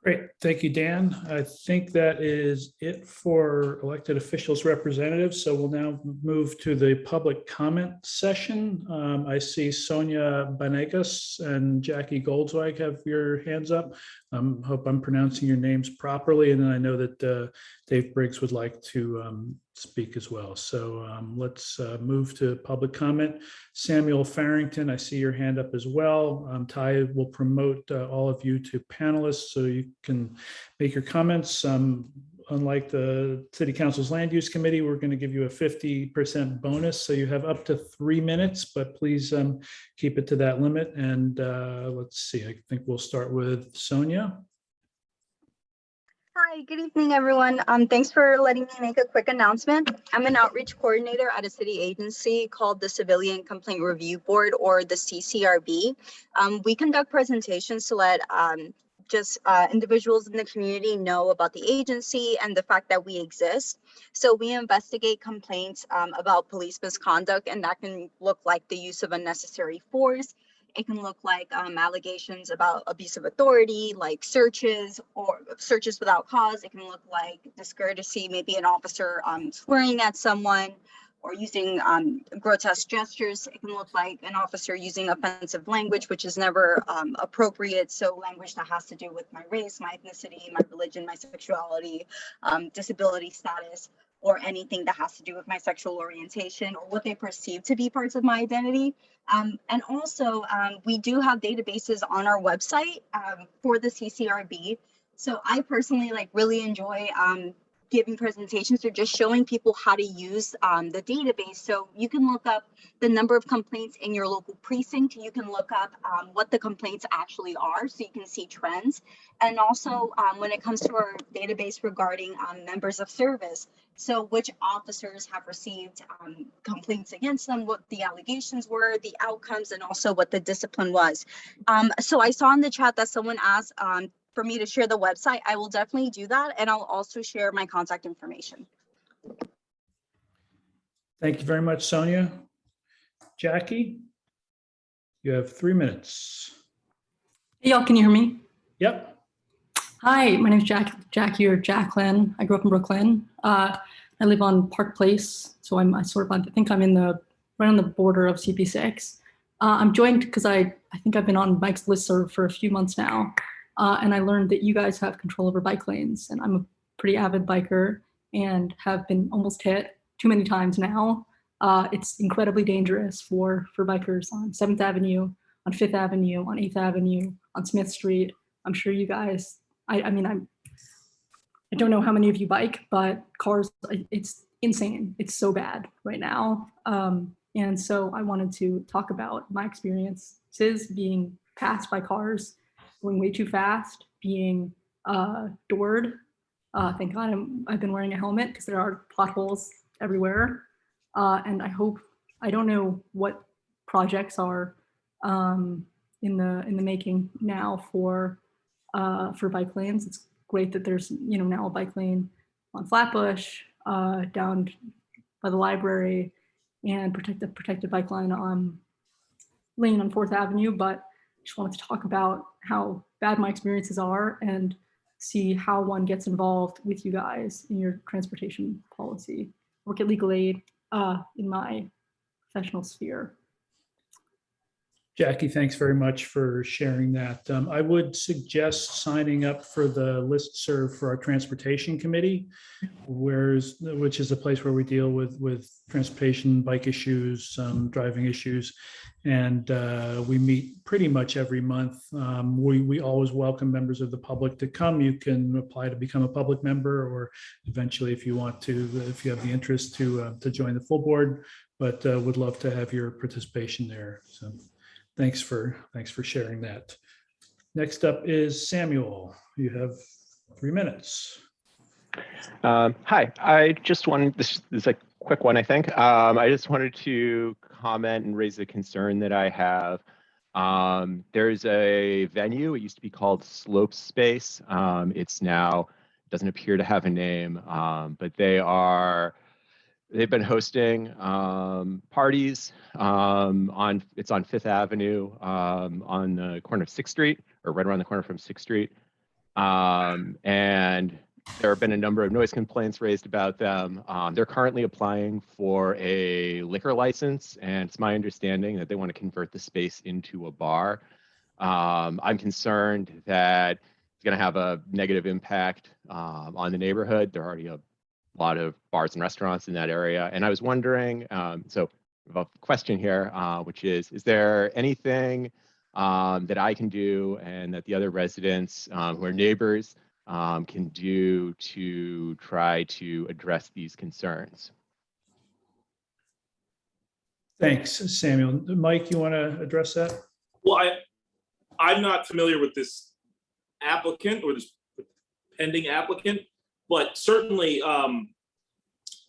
Great. Thank you, Dan. I think that is it for elected officials representatives. So we'll now move to the public comment session. I see Sonia Banegas and Jackie Goldzweig have your hands up. Hope I'm pronouncing your names properly. And then I know that Dave Briggs would like to speak as well. So let's move to public comment. Samuel Farrington, I see your hand up as well. Ty will promote all of you to panelists so you can make your comments. Unlike the City Council's Land Use Committee, we're going to give you a 50% bonus. So you have up to 3 minutes, but please keep it to that limit. And let's see, I think we'll start with Sonia. Hi, good evening, everyone. Thanks for letting me make a quick announcement. I'm an outreach coordinator at a city agency called the Civilian Complaint Review Board, or the CCRB. We conduct presentations to let individuals in the community know about the agency and the fact that we exist. So we investigate complaints about police misconduct, and that can look like the use of unnecessary force. It can look like allegations about abuse of authority, like searches or searches without cause. It can look like discourtesy, maybe an officer swearing at someone, or using grotesque gestures. It can look like an officer using offensive language, which is never appropriate. So language that has to do with my race, my ethnicity, my religion, my sexuality, disability status, or anything that has to do with my sexual orientation or what they perceive to be parts of my identity. And also, we do have databases on our website for the CCRB. So I personally really enjoy giving presentations or just showing people how to use the database. So you can look up the number of complaints in your local precinct. You can look up what the complaints actually are, so you can see trends. And also when it comes to our database regarding members of service, so which officers have received complaints against them, what the allegations were, the outcomes, and also what the discipline was. So I saw in the chat that someone asked for me to share the website. I will definitely do that. And I'll also share my contact information. Thank you very much, Sonia. Jackie, you have 3 minutes. Hey, y'all, can you hear me? Yep. Hi, my name is Jackie or Jacqueline. I grew up in Brooklyn. I live on Park Place, so I think I'm right on the border of CP6. I'm joined because I think I've been on Mike's listserv for a few months now, and I learned that you guys have control over bike lanes, and I'm a pretty avid biker and have been almost hit too many times now. It's incredibly dangerous for bikers on 7th Avenue, on 5th Avenue, on 8th Avenue, on Smith Street. I'm sure you guys, I don't know how many of you bike, but cars, it's insane. It's so bad right now. And so I wanted to talk about my experiences being passed by cars, going way too fast, being doored. Thank God I've been wearing a helmet because there are potholes everywhere. And I don't know what projects are in the making now for bike lanes. It's great that there's now a bike lane on Flatbush, down by the library, and protected bike lane on 4th Avenue. But just wanted to talk about how bad my experiences are and see how one gets involved with you guys in your transportation policy. Work at Legal Aid in my professional sphere. Jackie, thanks very much for sharing that. I would suggest signing up for the listserv for our transportation committee, which is a place where we deal with transportation, bike issues, driving issues, and we meet pretty much every month. We always welcome members of the public to come. You can apply to become a public member, or eventually, if you want to, if you have the interest to join the full board, but would love to have your participation there. So. Thanks for sharing that. Next up is Samuel. You have 3 minutes. Hi, I just wanted, this is a quick one, I think. I just wanted to comment and raise a concern that I have. There's a venue, it used to be called Slope Space. It's now, doesn't appear to have a name, but they've been hosting parties it's on 5th Avenue on the corner of 6th Street, or right around the corner from 6th Street. And there have been a number of noise complaints raised about them. They're currently applying for a liquor license, and it's my understanding that they want to convert the space into a bar. I'm concerned that it's going to have a negative impact on the neighborhood. There are already a lot of bars and restaurants in that area. And I was wondering, so I have a question here, which is there anything that I can do and that the other residents who are neighbors can do to try to address these concerns? Thanks, Samuel. Mike, you want to address that? Well, I'm not familiar with this applicant or this pending applicant, but certainly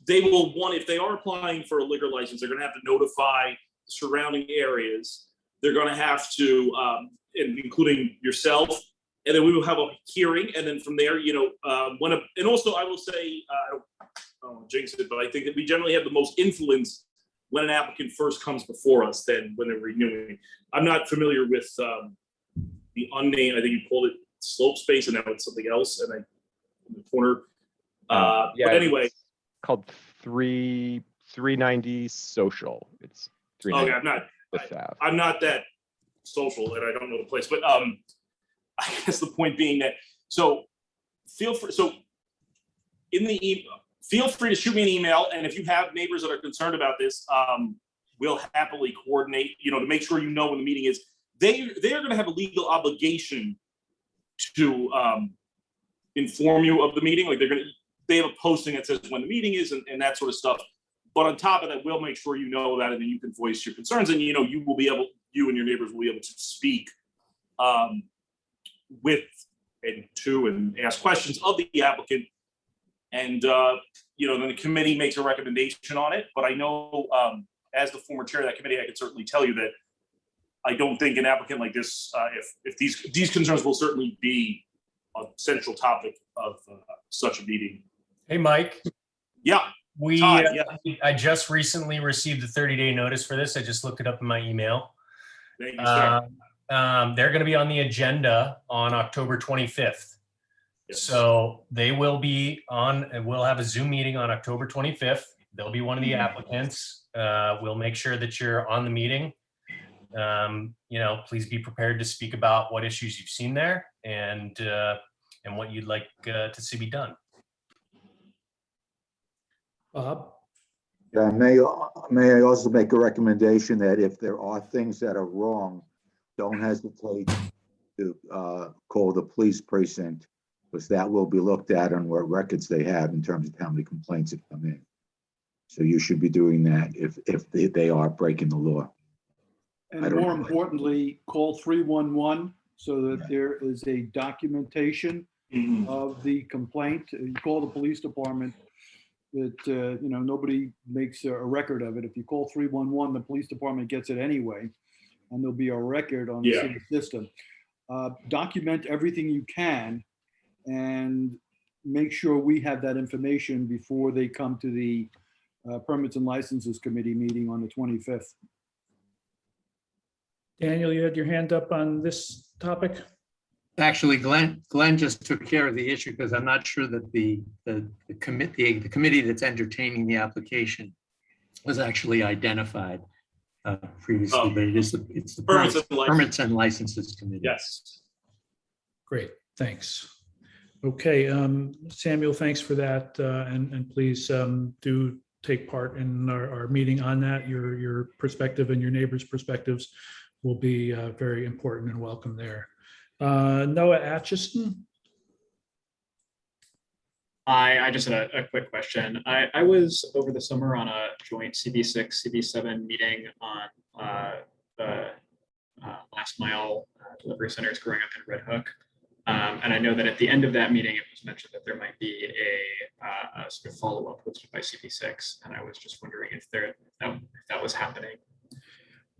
they will want, if they are applying for a liquor license, they're going to have to notify surrounding areas. They're going to have to, including yourself, and then we will have a hearing, and then from there, and also I will say, I don't jinx it, but I think that we generally have the most influence when an applicant first comes before us than when they're renewing. I'm not familiar with the unnamed, I think you called it Slope Space, and now it's something else, and in the corner. Yeah, but anyway, called 3 390 Social. It's Okay, 390 Fifth Ave. I'm not that social and I don't know the place, but I guess the point being that, so feel free, feel free to shoot me an email, and if you have neighbors that are concerned about this, we'll happily coordinate, to make sure you know when the meeting is. They are going to have a legal obligation to inform you of the meeting. Like they have a posting that says when the meeting is and that sort of stuff. But on top of that, we'll make sure you know about it and you can voice your concerns, and you and your neighbors will be able to speak with and to and ask questions of the applicant. And then the committee makes a recommendation on it. But I know as the former chair of that committee, I can certainly tell you that I don't think an applicant like this, if these concerns will certainly be a central topic of such a meeting. Hey, Mike. Yeah. I just recently received a 30-day notice for this. I just looked it up in my email. Thank you, sir. They're going to be on the agenda on October 25th. Yes. So they will be on, and we'll have a Zoom meeting on October 25th. They'll be one of the applicants. We'll make sure that you're on the meeting. Please be prepared to speak about what issues you've seen there and what you'd like to see be done. Bob? Yeah, may I also make a recommendation that if there are things that are wrong, don't hesitate to call the police precinct, because that will be looked at on what records they have in terms of how many complaints have come in. So you should be doing that if they are breaking the law. And more importantly, call 311 so that there is a documentation of the complaint. You call the police department. That nobody makes a record of it. If you call 311, the police department gets it anyway, and there'll be a record on the city system. Document everything you can, and make sure we have that information before they come to the Permits and Licenses Committee meeting on the 25th. Daniel, you had your hand up on this topic? Actually, Glenn just took care of the issue, because I'm not sure that the committee that's entertaining the application was actually identified previously, but it's the Permits and Licenses Committee. Yes. Great, thanks. Okay, Samuel, thanks for that, and please do take part in our meeting on that. Your perspective and your neighbors' perspectives will be very important and welcome there. Noah Atchison. I just had a quick question. I was over the summer on a joint CB6, CB7 meeting on the last mile delivery centers growing up in Red Hook. And I know that at the end of that meeting, it was mentioned that there might be a sort of follow-up hosted by CB6. And I was just wondering if that was happening.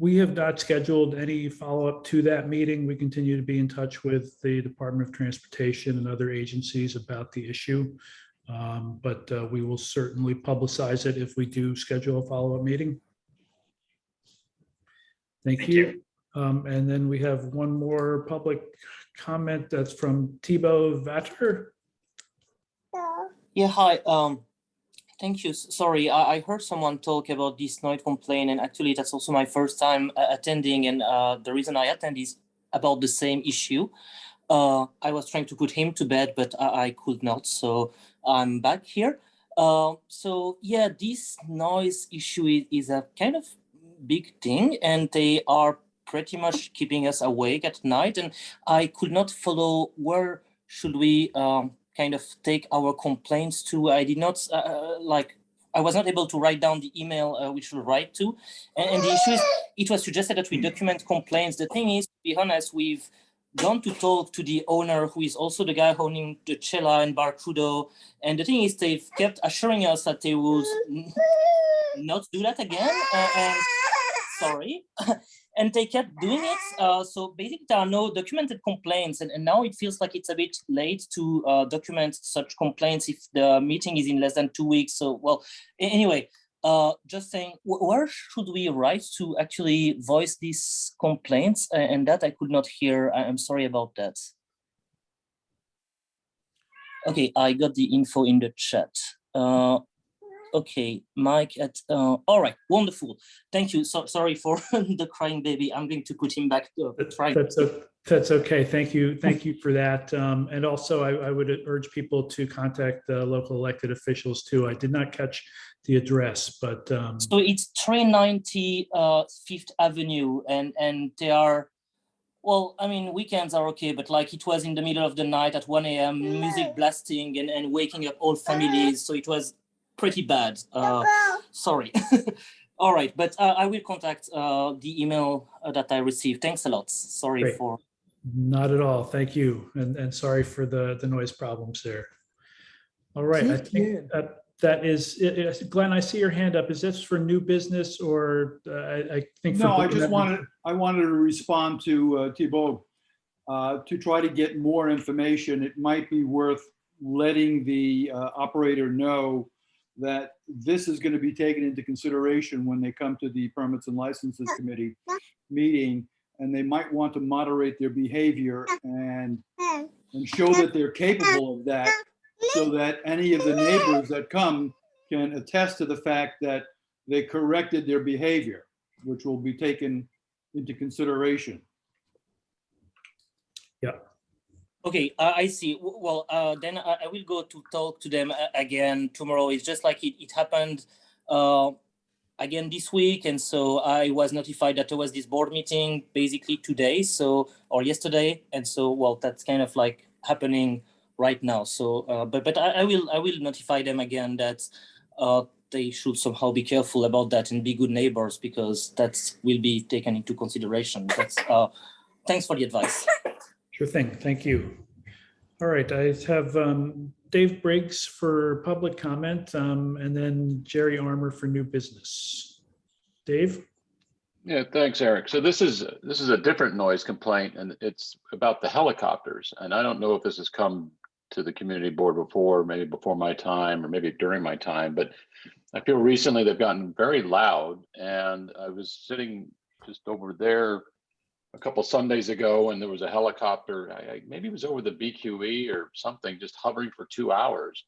We have not scheduled any follow-up to that meeting. We continue to be in touch with the Department of Transportation and other agencies about the issue. But we will certainly publicize it if we do schedule a follow-up meeting. Thank you. And then we have one more public comment that's from Thibaut Vatter. Yeah, hi. Thank you. Sorry, I heard someone talk about this noise complaint, and actually that's also my first time attending, and the reason I attend is about the same issue. I was trying to put him to bed, but I could not, so I'm back here. So yeah, this noise issue is a kind of big thing, and they are pretty much keeping us awake at night, and I could not follow where should we kind of take our complaints to. I did not I was not able to write down the email we should write to. And the issue is, it was suggested that we document complaints. The thing is, to be honest, we've gone to talk to the owner, who is also the guy owning the Cella and Barcudo. And the thing is, they've kept assuring us that they would not do that again. And sorry. And they kept doing it. So basically, there are no documented complaints. And now it feels like it's a bit late to document such complaints if the meeting is in less than 2 weeks. So, well, anyway, just saying, where should we write to actually voice these complaints? And that I could not hear. I'm sorry about that. Okay, I got the info in the chat. Okay, Mike at, all right, wonderful. Thank you. So sorry for the crying baby. I'm going to put him back to try. That's okay. Thank you. Thank you for that. And also, I would urge people to contact the local elected officials too. I did not catch the address, but. So it's 390 Fifth Avenue, and they are, well, I mean, weekends are okay, but like it was in the middle of the night at 1 a.m., music blasting and waking up all families. So it was pretty bad. Sorry. All right, but I will contact the email that I received. Thanks a lot. Sorry Great. for. Not at all. Thank you. And sorry for the noise problems there. All right. I think that is it. Glenn, I see your hand up. Is this for new business or I think? No, I wanted to respond to Thibault to try to get more information. It might be worth letting the operator know that this is going to be taken into consideration when they come to the Permits and Licenses Committee meeting, and they might want to moderate their behavior and show that they're capable of that, so that any of the neighbors that come can attest to the fact that they corrected their behavior, which will be taken into consideration. Yeah. Okay, I see. Well, then I will go to talk to them again tomorrow. It's just like it happened again this week. And so I was notified that there was this board meeting basically today, or yesterday. And so, well, that's kind of like happening right now. So, but I will notify them again that they should somehow be careful about that and be good neighbors, because that will be taken into consideration. That's, thanks for the advice. Sure thing. Thank you. All right. I have Dave Briggs for public comment, and then Jerry Armour for new business. Dave? Yeah, thanks, Eric. So this is a different noise complaint, and it's about the helicopters. And I don't know if this has come to the community board before, maybe before my time or maybe during my time, but I feel recently they've gotten very loud. And I was sitting just over there a couple Sundays ago, and there was a helicopter, maybe it was over the BQE or something, just hovering for 2 hours.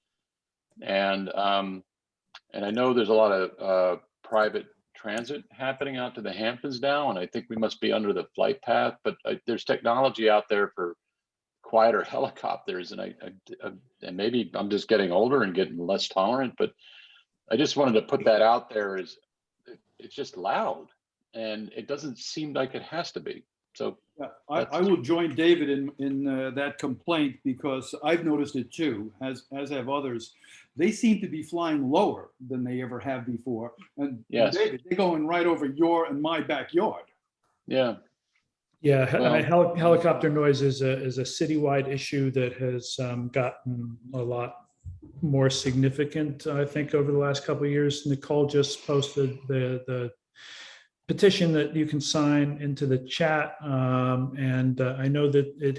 And I know there's a lot of private transit happening out to the Hamptons now, and I think we must be under the flight path, but there's technology out there for quieter helicopters, and and maybe I'm just getting older and getting less tolerant, but I just wanted to put that out there. It's just loud, and it doesn't seem like it has to be. So yeah, I will join David in that complaint, because I've noticed it too, as have others. They seem to be flying lower than they ever have before. And yes, David, they're going right over your and my backyard. Yeah. Yeah, Well, helicopter noise is a citywide issue that has gotten a lot more significant, I think, over the last couple of years. Nicole just posted the petition that you can sign into the chat, and I know that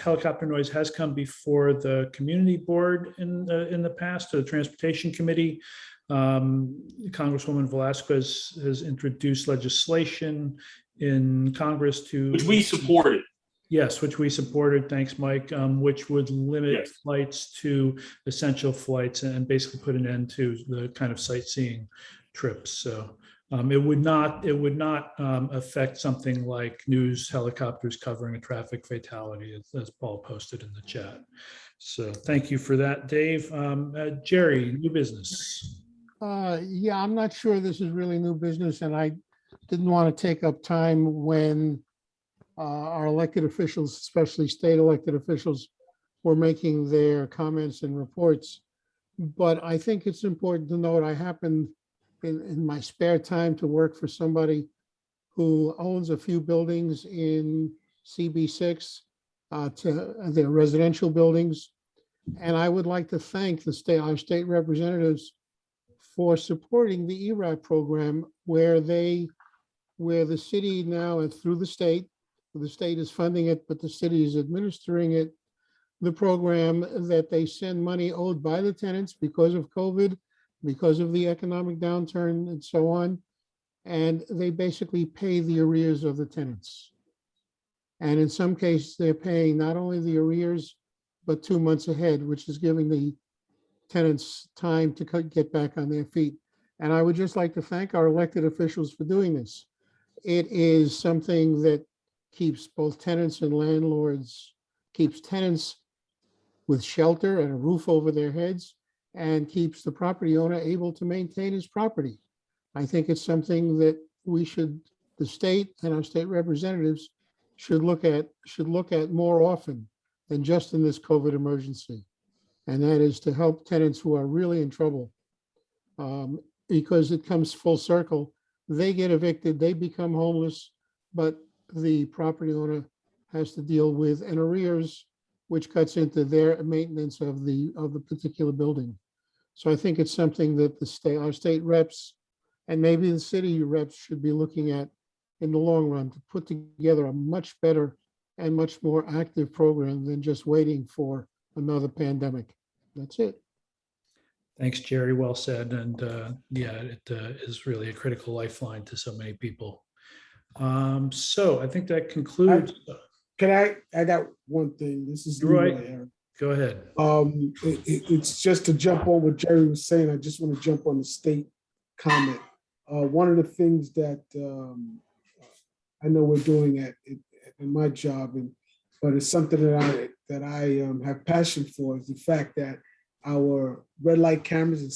helicopter noise has come before the community board in the past, to the transportation committee. Congresswoman Velasquez has introduced legislation in Congress which we supported. Yes, which we supported. Thanks, Mike. Which would limit flights to essential flights and basically put an end to the kind of sightseeing trips. So it would not affect something like news helicopters covering a traffic fatality, as Paul posted in the chat. So thank you for that, Dave. Jerry, new business. Yeah, I'm not sure this is really new business, and I didn't want to take up time when our elected officials, especially state elected officials, were making their comments and reports. But I think it's important to note I happened in my spare time to work for somebody who owns a few buildings in CB6, to their residential buildings. And I would like to thank our state representatives for supporting the ERAP program, where the city now, and through the state is funding it, but the city is administering it, the program that they send money owed by the tenants because of COVID, because of the economic downturn and so on. And they basically pay the arrears of the tenants. And in some cases, they're paying not only the arrears, but 2 months ahead, which is giving the tenants time to get back on their feet. And I would just like to thank our elected officials for doing this. It is something that keeps both tenants and landlords, keeps tenants with shelter and a roof over their heads, and keeps the property owner able to maintain his property. I think it's something that we should, the state and our state representatives should look at more often than just in this COVID emergency. And that is to help tenants who are really in trouble. Because it comes full circle. They get evicted, they become homeless, but the property owner has to deal with an arrears, which cuts into their maintenance of the particular building. So I think it's something that our state reps and maybe the city reps should be looking at in the long run to put together a much better and much more active program than just waiting for another pandemic. That's it. Thanks, Jerry. Well said. And yeah, it is really a critical lifeline to so many people. So I think that concludes. Can I got one thing. This is Roy. Leroy. Go ahead. It's just to jump on what Jerry was saying. I just want to jump on the state comment. One of the things that I know we're doing in my job, but it's something that I have passion for, is the fact that our red light cameras and